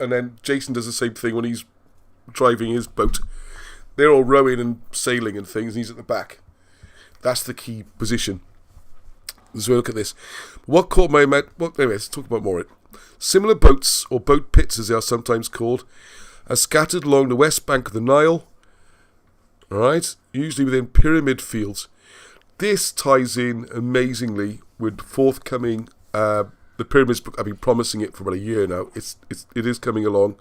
and then Jason does the same thing when he's driving his boat. They're all rowing and sailing and things. And he's at the back. That's the key position. So look at this. What caught my... Anyway, let's talk about more of it. Similar boats, or boat pits as they are sometimes called, are scattered along the west bank of the Nile. Alright? Usually within pyramid fields. This ties in amazingly with forthcoming... the Pyramids book. I've been promising it for about a year now. It is coming along.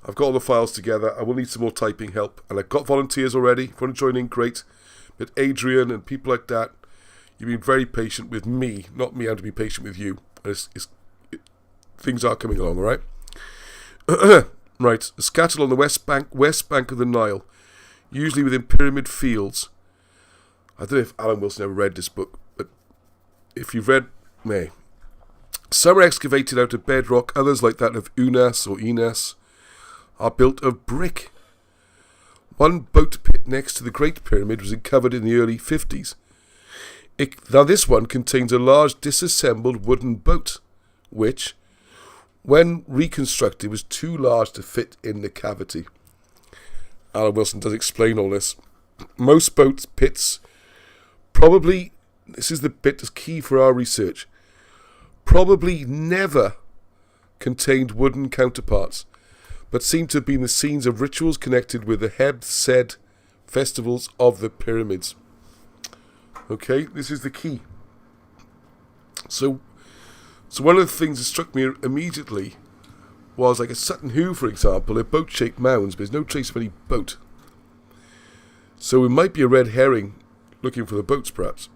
I've got all the files together. I will need some more typing help. And I've got volunteers already. If you want to join in, great. But Adrian and people like that, you've been very patient with me. Not me, I have to be patient with you. And things are coming along, alright? Right, scattered on the west bank of the Nile, usually within pyramid fields. I don't know if Alan Wilson ever read this book, but if you've read, may. Some are excavated out of bedrock, others like that of Unas or Enas are built of brick. One boat pit next to the Great Pyramid was uncovered in the early 50s. Now this one contains a large disassembled wooden boat, which, when reconstructed, was too large to fit in the cavity. Alan Wilson does explain all this. Most boat pits probably, this is the bit that's key for our research, probably never contained wooden counterparts, but seem to have been the scenes of rituals connected with the Heb-Sed festivals of the pyramids. Okay, this is the key. So one of the things that struck me immediately was, like at Sutton Hoo, for example, they're boat-shaped mounds, but there's no trace of any boat. So it might be a red herring looking for the boats, perhaps.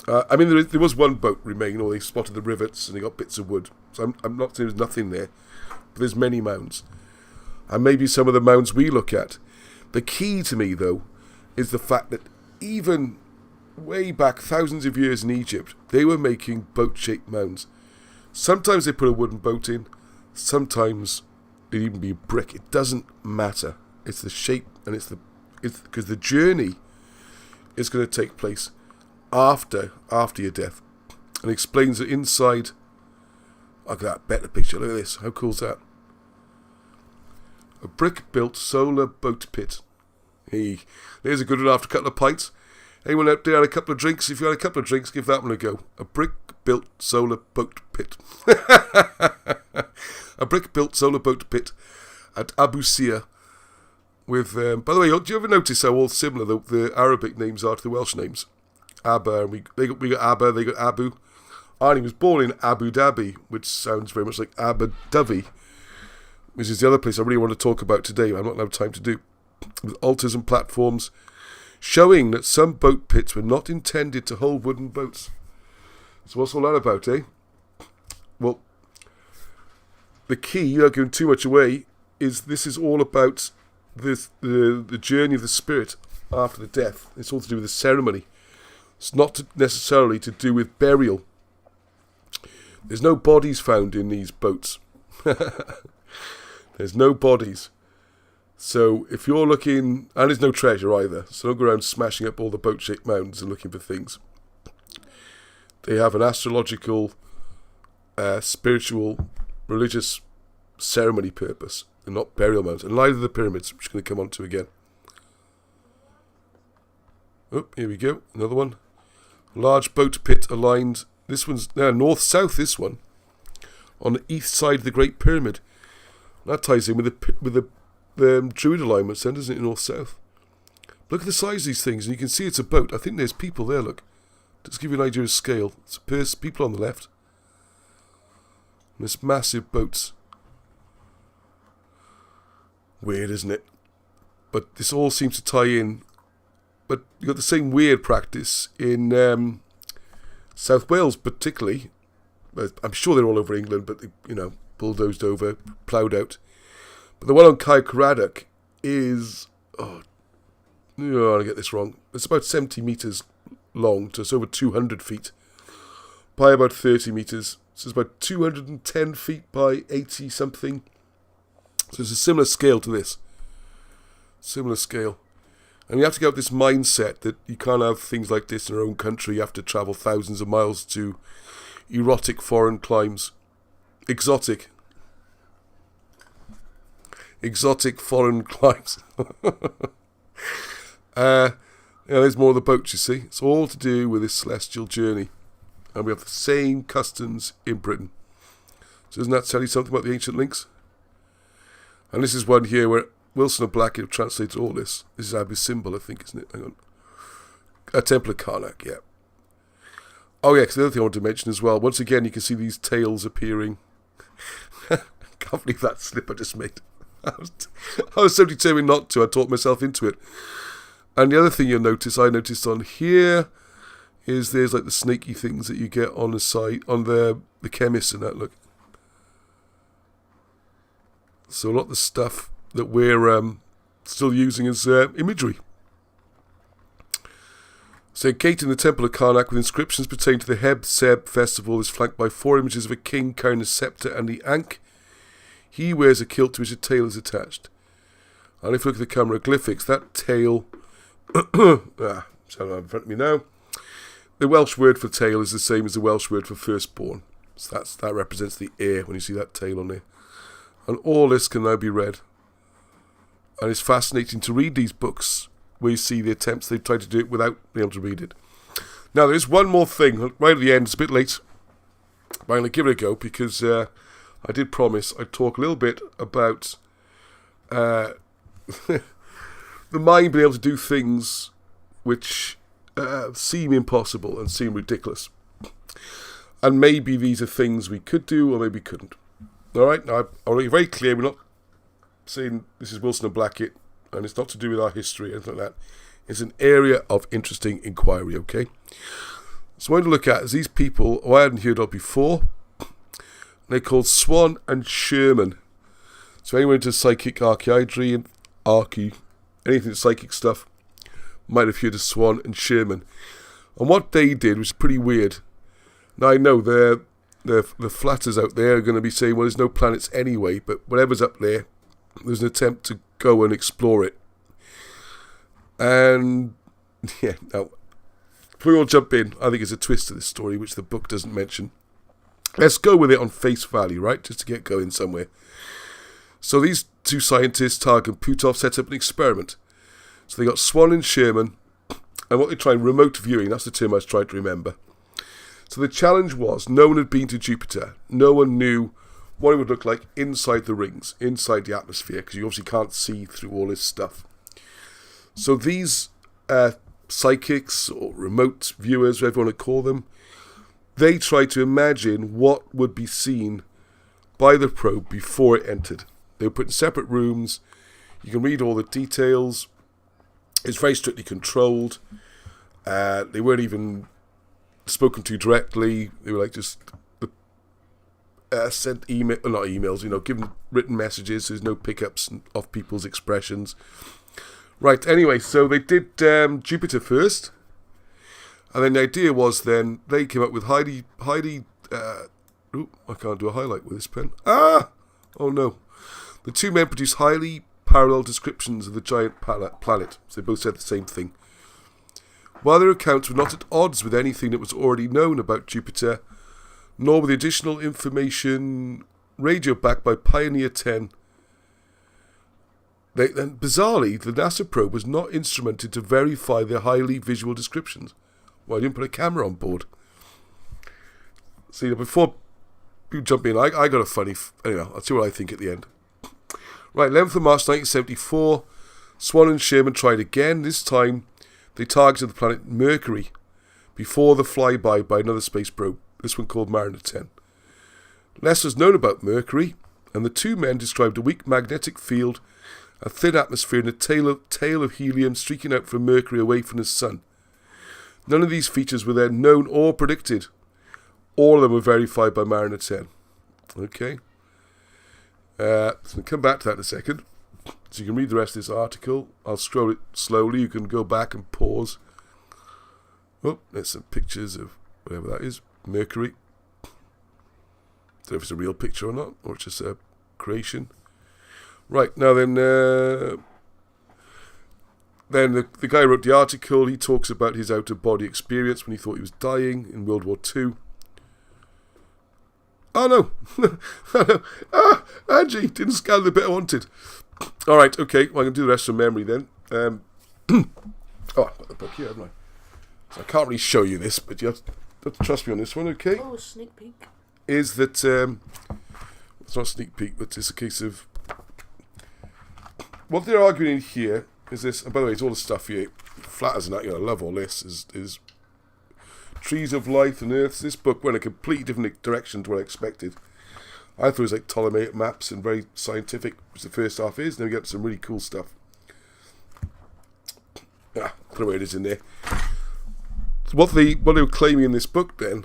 I mean, there was one boat remaining, or they spotted the rivets and they got bits of wood. So I'm not saying there's nothing there, but there's many mounds. And maybe some of the mounds we look at. The key to me, though, is the fact that even way back thousands of years in Egypt, they were making boat-shaped mounds. Sometimes they put a wooden boat in, sometimes it'd even be a brick. It doesn't matter. It's the shape, and it's because the journey is going to take place after your death. And it explains that inside. Look at that better picture. Look at this. How cool is that? A brick-built solar boat pit. Hey, there's a good one after a couple of pints. Anyone out there had a couple of drinks? If you had a couple of drinks, give that one a go. A brick-built solar boat pit. A brick-built solar boat pit at Abu Sir. With, by the way, do you ever notice how all similar the Arabic names are to the Welsh names? Abba, and we got Abba, they got Abu. Arnie was born in Abu Dhabi, which sounds very much like Abu Dhabi, which is the other place I really want to talk about today. I'm not allowed time to do. With altars and platforms, showing that some boat pits were not intended to hold wooden boats. So what's all that about, eh? Well, the key, without giving too much away, is this is all about the journey of the spirit after the death. It's all to do with the ceremony. It's not necessarily to do with burial. There's no bodies found in these boats. There's no bodies. So if you're looking, and there's no treasure either, so don't go around smashing up all the boat-shaped mounds and looking for things. They have an astrological, spiritual, religious ceremony purpose. They're not burial mounds. And neither the pyramids, which I'm going to come on to again. Oh, here we go. Another one. Large boat pit aligned. This one's north-south, this one. On the east side of the Great Pyramid. That ties in with the Druid alignments then, doesn't it, north-south? Look at the size of these things, and you can see it's a boat. I think there's people there, look. Just to give you an idea of scale. It's people on the left. And there's massive boats. Weird, isn't it? But this all seems to tie in. But you've got the same weird practice in South Wales, particularly. I'm sure they're all over England, but, bulldozed over, ploughed out. But the one on Caer Caradoc is, I don't want to get this wrong. It's about 70 metres long, so it's over 200 feet by about 30 metres. So it's about 210 feet by 80 something. So it's a similar scale to this. Similar scale. And you have to get this mindset that you can't have things like this in our own country. You have to travel thousands of miles to erotic foreign climes. Exotic foreign climes. There's more of the boats, you see. It's all to do with this celestial journey. And we have the same customs in Britain. So doesn't that tell you something about the ancient links? And this is one here where Wilson and Blackett have translated all this. This is Abu Simbel, I think, isn't it? Hang on. A Temple of Karnak, yeah. Oh, yeah, because the other thing I want to mention as well, once again, you can see these tails appearing. Can't believe that slip I just made. I was so determined not to, I talked myself into it. And the other thing I noticed on here, is there's like the snaky things that you get on the side, on the chemists and that, look. So a lot of the stuff that we're still using as imagery. So a gate in the Temple of Karnak with inscriptions pertaining to the Heb-Seb festival is flanked by 4 images of a king carrying a scepter and the Ankh. He wears a kilt to which a tail is attached. And if you look at the cameroglyphics, that tail... it's in front of me now. The Welsh word for tail is the same as the Welsh word for firstborn. So that represents the heir when you see that tail on there. And all this can now be read. And it's fascinating to read these books where you see the attempts they've tried to do it without being able to read it. Now, there's one more thing. Right at the end, it's a bit late. But I'm going to give it a go because I did promise I'd talk a little bit about the mind being able to do things which seem impossible and seem ridiculous. And maybe these are things we could do or maybe couldn't. All right, now I want to be very clear, we're not saying this is Wilson and Blackett, and it's not to do with our history or anything like that. It's an area of interesting inquiry, okay? So what I'm going to look at is these people who I hadn't heard of before. They're called Swan and Sherman. So anyone into psychic archaeology and anything psychic stuff, might have heard of Swan and Sherman. And what they did was pretty weird. Now I know the flatters out there are going to be saying, well, there's no planets anyway, but whatever's up there, there's an attempt to go and explore it. And, yeah, now, before we all jump in, I think there's a twist to this story, which the book doesn't mention. Let's go with it on face value, right, just to get going somewhere. So these two scientists, Targ and Puthoff, set up an experiment. So they got Swan and Sherman, and what they tried, remote viewing, that's the term I was trying to remember. So the challenge was, no one had been to Jupiter. No one knew what it would look like inside the rings, inside the atmosphere, because you obviously can't see through all this stuff. So these psychics, or remote viewers, whatever you want to call them, they tried to imagine what would be seen by the probe before it entered. They were put in separate rooms. You can read all the details. It's very strictly controlled. They weren't even spoken to directly. They were like just sent email, not emails, given written messages. There's no pickups of people's expressions. Right, anyway, so they did Jupiter first. And then the idea was then they came up with highly I can't do a highlight with this pen. Oh no. The two men produced highly parallel descriptions of the giant planet. So they both said the same thing. While their accounts were not at odds with anything that was already known about Jupiter, nor with the additional information radio backed by Pioneer 10, then bizarrely, the NASA probe was not instrumented to verify their highly visual descriptions. Well, I didn't put a camera on board. See, before you jump in, I got a funny... Anyway, I'll see what I think at the end. Right, 11th of March 1974, Swan and Sherman tried again. This time, they targeted the planet Mercury before the flyby by another space probe, this one called Mariner 10. Less was known about Mercury, and the two men described a weak magnetic field, a thin atmosphere, and a tail of helium streaking out from Mercury away from the sun. None of these features were then known or predicted. All of them were verified by Mariner 10. Okay. So we'll come back to that in a second. So you can read the rest of this article. I'll scroll it slowly. You can go back and pause. Oh, there's some pictures of whatever that is. Mercury. Don't know if it's a real picture or not, or it's just a creation. Right, now then the guy who wrote the article, he talks about his out-of-body experience when he thought he was dying in World War II. Oh no! Angie, didn't scan the bit I wanted. Alright, okay, well, I can do the rest from memory then. I've got the book here, haven't I? So I can't really show you this, but you have to trust me on this one, okay? Oh, sneak peek. Is that, it's not a sneak peek, but it's a case of, what they're arguing here is this, and by the way, it's all the stuff here, flatters and that, I love all this, is Trees of Life and Earths. This book went a completely different direction to what I expected. I thought it was like Ptolemaic maps and very scientific, which the first half is, and then we get some really cool stuff. Put away it is in there. So what they were claiming in this book then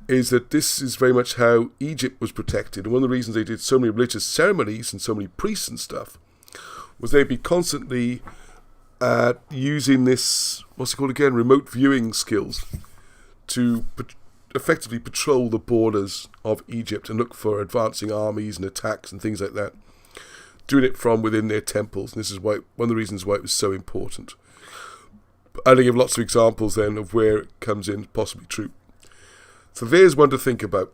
is that this is very much how Egypt was protected, and one of the reasons they did so many religious ceremonies and so many priests and stuff was they'd be constantly using this, what's it called again, remote viewing skills to effectively patrol the borders of Egypt and look for advancing armies and attacks and things like that, doing it from within their temples. And this is why one of the reasons why it was so important. And I give lots of examples then of where it comes in, possibly true. So there's one to think about.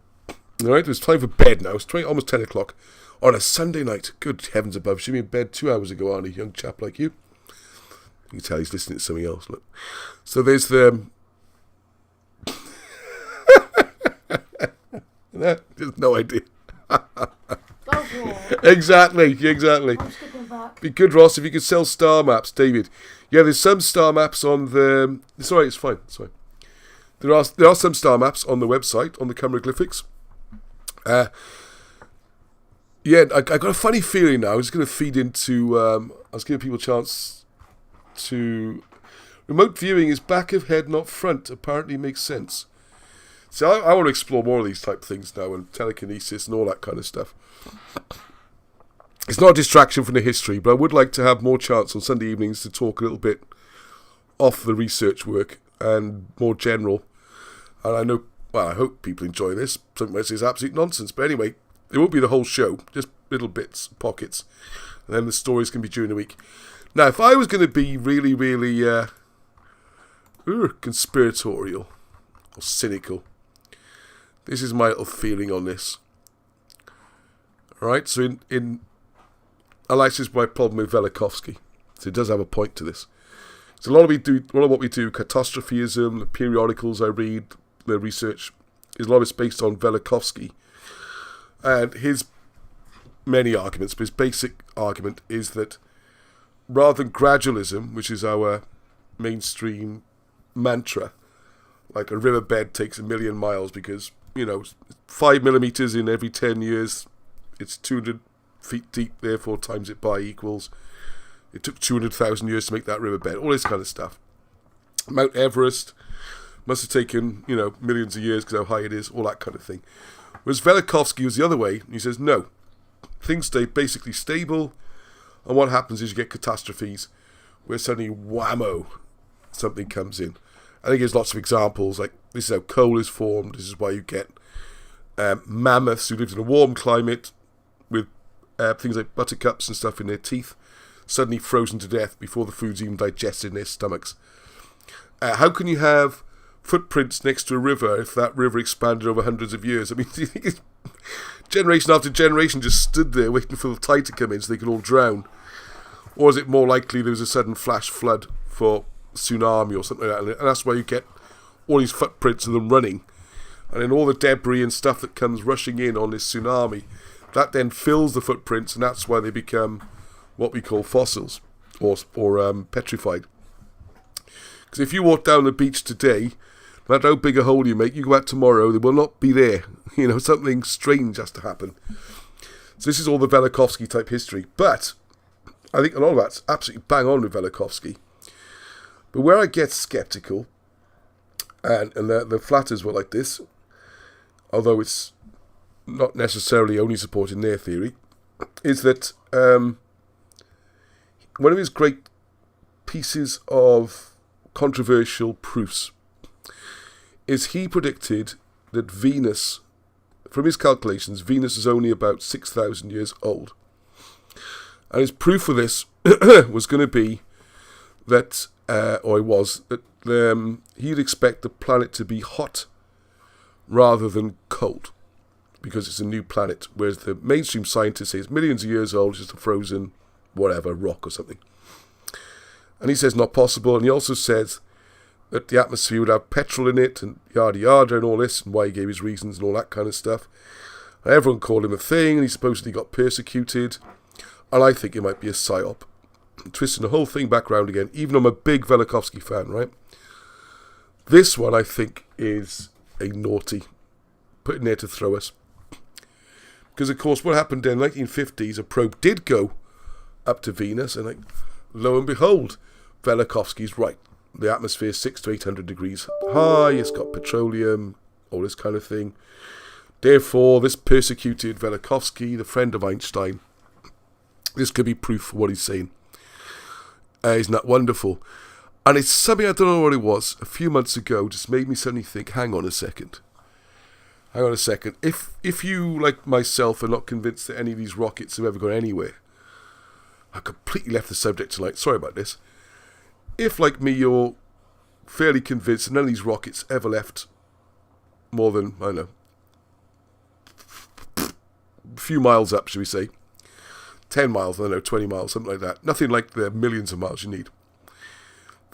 All right, it's time for bed now. It's almost 10 o'clock on a Sunday night. Good heavens above. Should be in bed 2 hours ago, Arnie, young chap like you. You can tell he's listening to something else. Look. So there's the... There's no idea. Exactly. I'm skipping back. Be good, Ross, if you could sell star maps, David. Yeah, there's some star maps on the... It's alright, it's fine. There are some star maps on the website, on the Cymroglyphics. I got a funny feeling now. It's going to feed into... I was giving people a chance to... Remote viewing is back of head, not front. Apparently makes sense. So I want to explore more of these type of things now, and telekinesis and all that kind of stuff. It's not a distraction from the history, but I would like to have more chance on Sunday evenings to talk a little bit off the research work. and more general. And I know, well, I hope people enjoy this. Some might say it's absolute nonsense. But anyway, it won't be the whole show, just little bits, pockets. And then the stories can be during the week. Now, if I was going to be really, really conspiratorial or cynical, this is my little feeling on this. Alright, so I like this my problem with Velikovsky. So it does have a point to this. So a lot of what we do, catastrophism, the periodicals I read, the research, is a lot of it's based on Velikovsky. And his many arguments, but his basic argument is that rather than gradualism, which is our mainstream mantra, like a riverbed takes 1 million miles because, 5 millimeters in every 10 years, it's 200 feet deep, therefore times it by equals, it took 200,000 years to make that riverbed, all this kind of stuff. Mount Everest must have taken, millions of years because how high it is, all that kind of thing. Whereas Velikovsky was the other way, and he says, no, things stay basically stable, and what happens is you get catastrophes where suddenly, whammo, something comes in. I think there's lots of examples, like this is how coal is formed, this is why you get mammoths who lived in a warm climate with things like buttercups and stuff in their teeth, suddenly frozen to death before the food's even digested in their stomachs. How can you have footprints next to a river if that river expanded over hundreds of years? I mean, do you think generation after generation just stood there waiting for the tide to come in so they could all drown? Or is it more likely there was a sudden flash flood for tsunami or something like that? And that's why you get all these footprints of them running. And then all the debris and stuff that comes rushing in on this tsunami, that then fills the footprints, and that's why they become what we call fossils or petrified. Because if you walk down the beach today, no matter how big a hole you make, you go out tomorrow, they will not be there. Something strange has to happen. So this is all the Velikovsky type history. But I think a lot of that's absolutely bang on with Velikovsky. But where I get sceptical, and the flatters were like this, although it's not necessarily only supporting their theory, is that one of his great pieces of controversial proofs is he predicted that Venus, from his calculations, Venus is only about 6,000 years old. And his proof for this was going to be that, he'd expect the planet to be hot rather than cold, because it's a new planet, whereas the mainstream scientists say it's millions of years old, just a frozen, whatever, rock or something. And he says not possible, and he also says that the atmosphere would have petrol in it, and yada yada, and all this, and why he gave his reasons and all that kind of stuff. And everyone called him a thing, and he supposedly got persecuted, and I think it might be a psyop. Twisting the whole thing back round again, even though I'm a big Velikovsky fan, right? This one, I think, is a naughty, put in there to throw us. Because, of course, what happened in the 1950s, a probe did go up to Venus, and lo and behold, Velikovsky's right. The atmosphere is 600 to 800 degrees high, it's got petroleum, all this kind of thing. Therefore, this persecuted Velikovsky, the friend of Einstein, this could be proof for what he's saying. Isn't that wonderful? And it's something, I don't know what it was, a few months ago, just made me suddenly think, hang on a second. If you, like myself, are not convinced that any of these rockets have ever gone anywhere, I completely left the subject tonight, sorry about this. If, like me, you're fairly convinced that none of these rockets ever left more than, I don't know, a few miles up, should we say, 10 miles, I don't know, 20 miles, something like that, nothing like the millions of miles you need,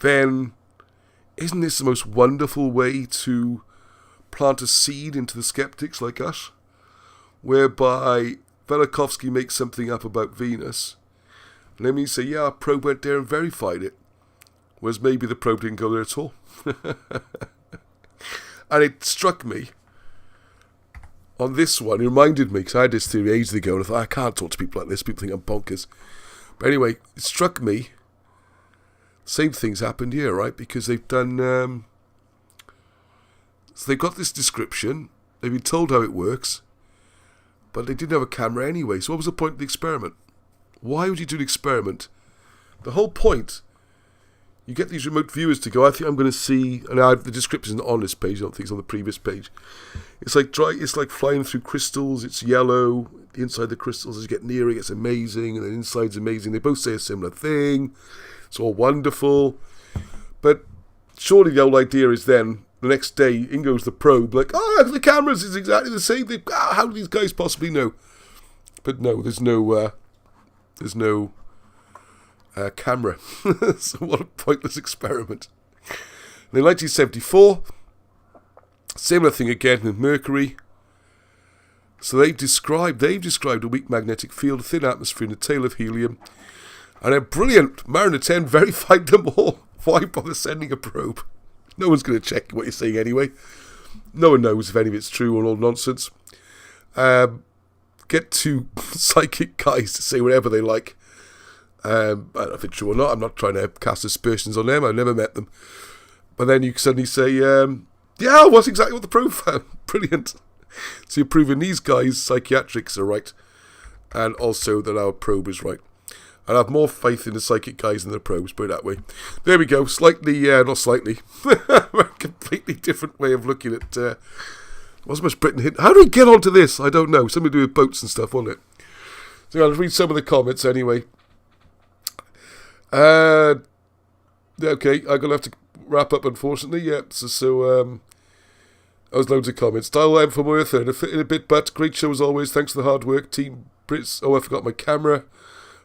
then isn't this the most wonderful way to plant a seed into the skeptics like us, whereby Velikovsky makes something up about Venus, and then we say, yeah, our probe went there and verified it, whereas maybe the probe didn't go there at all. And it struck me on this one, it reminded me, because I had this theory ages ago, and I thought, I can't talk to people like this, people think I'm bonkers. But anyway, it struck me, same things happened here, right? Because they've done, so they've got this description, they've been told how it works, but they didn't have a camera anyway, so what was the point of the experiment? Why would you do an experiment? The whole point, you get these remote viewers to go, I think I'm going to see, and the description isn't on this page, I don't think it's on the previous page. It's like flying through crystals, it's yellow, the inside of the crystals, as you get nearer, it's amazing, and the inside's amazing. They both say a similar thing, it's all wonderful, but surely the old idea is then, the next day, in goes the probe, like, oh, the cameras is exactly the same thing, how do these guys possibly know? But no, there's no camera. So what a pointless experiment. And in 1974, similar thing again with Mercury. So they've described a weak magnetic field, a thin atmosphere, and a tail of helium. And a brilliant Mariner 10 verified them all. Why bother sending a probe? No one's going to check what you're saying anyway. No one knows if any of it's true or all nonsense. Get two psychic guys to say whatever they like. I don't know if it's true or not. I'm not trying to cast aspersions on them. I've never met them. But then you suddenly say, yeah, what's exactly what the probe found? Brilliant. So you're proving these guys' psychiatrics are right. And also that our probe is right. And I have more faith in the psychic guys than the probes, put it that way. There we go. Not slightly. A completely different way of looking at... wasn't much Britain hit. How do we get onto this? I don't know. Something to do with boats and stuff, wasn't it? So I'll read some of the comments anyway. Okay, I'm going to have to wrap up, unfortunately. Yeah, so that was loads of comments. Dial M from Earth and in a bit, but great show as always. Thanks for the hard work, Team Brits. Oh, I forgot my camera.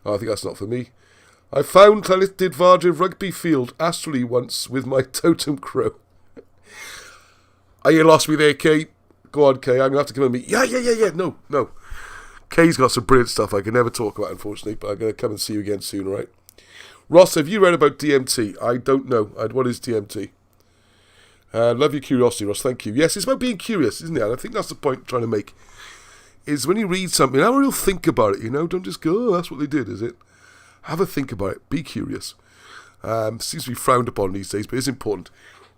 Oh, I think that's not for me. I found Llanilltyd Vardyr rugby field astrally once with my totem crow. Oh, you lost me there, Kay. Go on, Kay. I'm going to have to come and meet. Yeah. No. Kay's got some brilliant stuff I can never talk about, unfortunately, but I'm going to come and see you again soon, all right? Ross, have you read about DMT? I don't know. What is DMT? Love your curiosity, Ross. Thank you. Yes, it's about being curious, isn't it? And I think that's the point I'm trying to make. Is when you read something, have a real think about it, you know? Don't just go, oh, that's what they did, is it? Have a think about it. Be curious. Seems to be frowned upon these days, but it's important.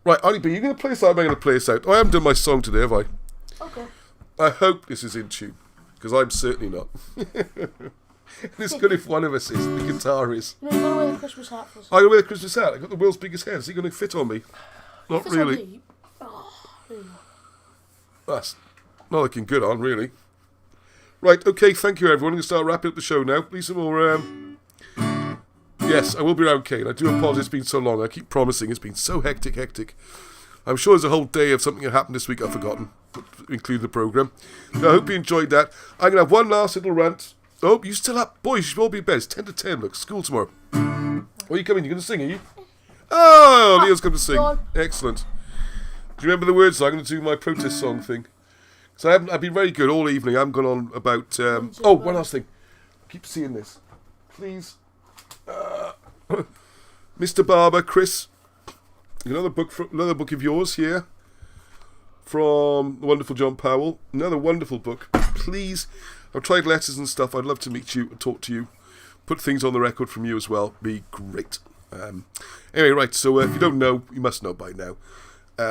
Right, Arnie B, you going to play us out? Am I going to play us out? Oh, I haven't done my song today, have I? Okay. I hope this is in tune, because I'm certainly not. It's good if one of us is. The guitar is. You know, you've got to wear the Christmas hat for us. I'm going to wear the Christmas hat. I've got the world's biggest head. Is it going to fit on me? Not Fits really. on me. Oh, there you go. That's not looking good on, really. Right, okay, thank you everyone. I'm going to start wrapping up the show now. Please some more... Yes, I will be around, Kane. I do apologise it's been so long. I keep promising. It's been so hectic. I'm sure there's a whole day of something that happened this week I've forgotten, including the programme. So I hope you enjoyed that. I'm going to have one last little rant. Oh, you still up? Boys, you should all be in bed. It's 10 to 10, look. School tomorrow. Where are you coming? You're going to sing, are you? Oh, Leo's come to sing. Excellent. Do you remember the words? I'm going to do my protest song thing. So I've been very good all evening. I'm going on about... one last thing. I keep seeing this. Please. Mr. Barber, Chris. Another book of yours here. From the wonderful John Powell. Another wonderful book. Please. I've tried letters and stuff. I'd love to meet you and talk to you. Put things on the record from you as well. Be great. Anyway, right. So if you don't know, you must know by now.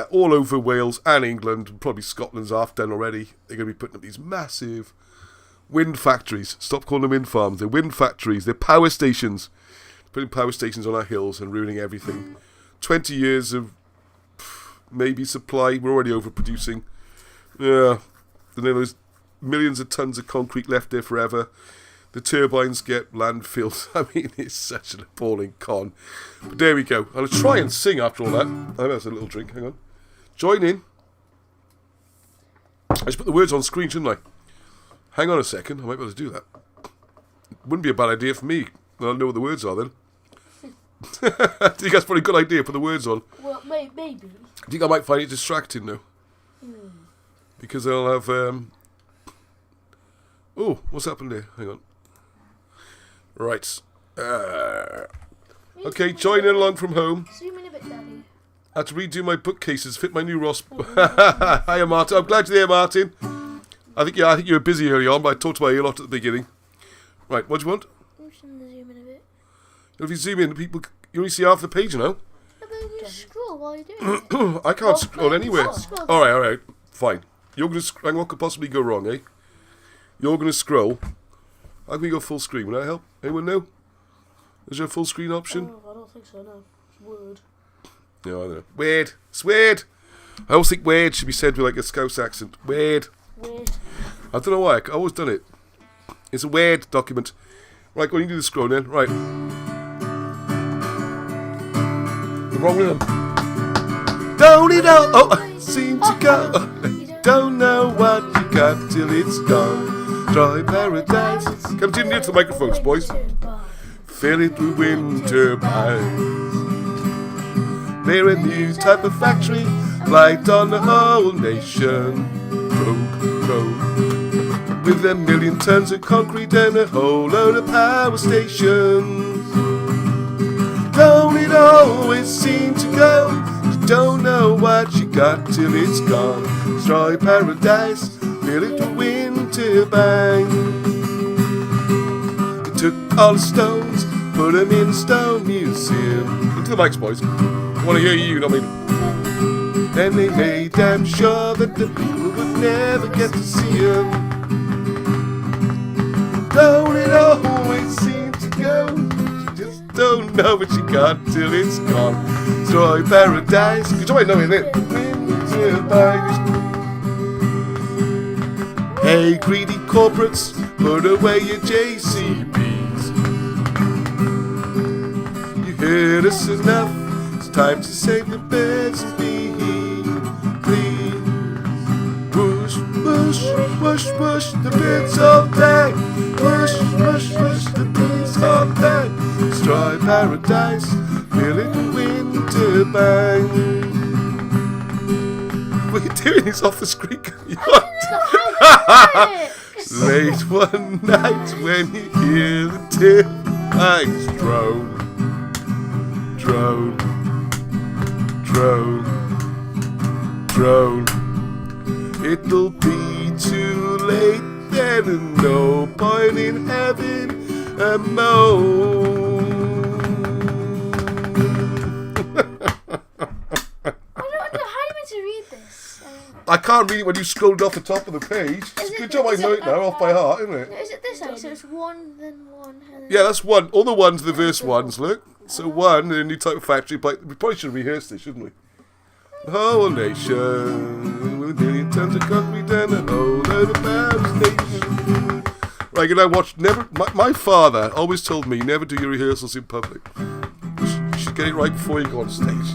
All over Wales and England, and probably Scotland's half done already, they're going to be putting up these massive wind factories. Stop calling them wind farms. They're wind factories. They're power stations. Putting power stations on our hills and ruining everything. 20 years of maybe supply. We're already overproducing. Yeah. And then there's millions of tons of concrete left there forever. The turbines get landfilled. I mean, it's such an appalling con. But there we go. I'll try and sing after all that. I know that's a little drink. Hang on. Join in. I should put the words on screen, shouldn't I? Hang on a second. I might be able to do that. Wouldn't be a bad idea for me. I'll know what the words are then. I think that's probably a good idea. Put the words on. Well, maybe. I think I might find it distracting though. Because I'll have... Oh, what's happened there? Hang on. Right. Okay, joining along from home. Zoom in a bit, Daddy. I had to redo my bookcases, fit my new Ross. Hiya, Martin. I'm glad you're there, Martin. I think you were busy early on, but I talked about you a lot at the beginning. Right, what do you want? Zoom in a bit. If you zoom in, you only see half the page now. No, but you scroll while you're doing it. I can't scroll anywhere. Scroll. All right, fine. You're going to... What could possibly go wrong, eh? You're going to scroll. How can we go full screen? Will that help? Anyone know? Is there a full screen option? Oh, I don't think so, no. Word. No, I don't know. Weird. It's weird. I always think weird should be said with like a Scouse accent. Weird. Weird. I don't know why. I've always done it. It's a weird document. Right, go on, you do the scroll then. Right. What's wrong with them? Don't it all seem to go? Don't know what you got till it's gone. Try paradise. Come to near to the microphones, boys. Fill it with winter pines. They're a new type of factory, blight on the whole nation. With 1,000,000 tons of concrete and a whole load of power stations. Don't it always seem to go? You don't know what you got till it's gone. Destroy paradise, fill it with winter bang. They took all the stones, put them in the stone museum. Into the mics, boys. I want to hear you, not me. Then they made damn sure that the people would never get to see them. Don't it always seem to go? You just don't know what you got till it's gone. Destroy paradise. Good job, I know it. Winter bang. Hey, greedy corporates, put away your JCBs. You heard us enough. It's time to save the birds and bees. Please, push, push, push, push the birds all day. Push, push, push the bees all day. Destroy paradise, fill it with winter bang. What are you doing? He's off the screen. Late one night when you hear the turbines drone, drone, drone, drone. It'll be too late then, and no point in having a moan. I can't read it when you scrolled off the top of the page. It's a good job I know it now, off by heart, isn't it? Is it this way? So it's one, then one, and then... Yeah, that's one. All the ones, the verse ones, look. So one, a new type of factory. But we probably should have rehearsed it, shouldn't we? The whole nation, with 1,000,000 tons of concrete and a whole load of power station. Right, and I watched, my father always told me, never do your rehearsals in public. You should get it right before you go on stage.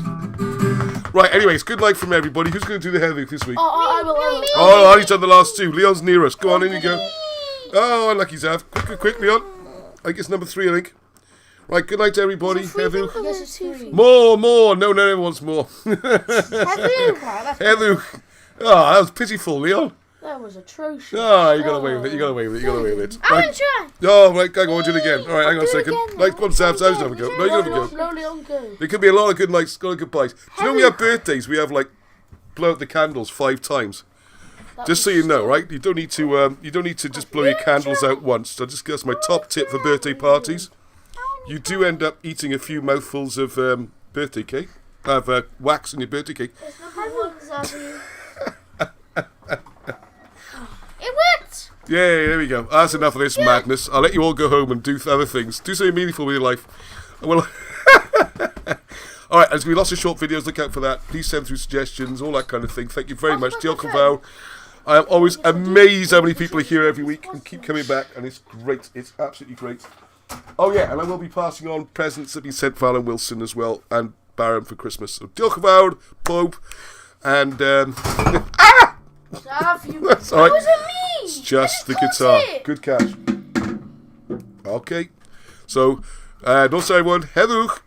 Right, anyways, good luck from everybody. Who's going to do the heavy this week? I will. Oh, he's done the last two. Leon's near us. Go on, in you go. Oh, unlucky Zav. Quick, Leon. I think it's number 3, I think. Right, good night to everybody. Heather. Yes, it's 3. More. No, everyone wants more. Heather. Oh, that was pitiful, Leon. That was atrocious. Oh, you got away with it. I want to try. Oh, right, go on, do it again. All right, hang on a second. Right, go on, Zav, have a go. No, you have a go. No, Leon, go. There could be a lot of good nights, a lot of good buys. Do you know when we have birthdays, we have, like, blow out the candles 5 times. Just so you know, right? You don't need to just blow your candles out once. So that's my top tip for birthday parties. You do end up eating a few mouthfuls of birthday cake, of wax in your birthday cake. It's number 1, Zazu. It worked! Yeah, there we go. That's enough of this madness. I'll let you all go home and do other things. Do something meaningful with your life. Well, alright, there's going to be lots of short videos. Look out for that. Please send through suggestions, all that kind of thing. Thank you very much. Diolch yn fawr. I am always amazed how many people are here every week and keep coming back, and it's great. It's absolutely great. Oh yeah, and I will be passing on presents that have been sent for Alan Wilson as well, and Baron for Christmas. So diolch yn fawr, Bob, and that's all right. It's just the guitar. Good catch. Okay, so don't say everyone. Heddwch.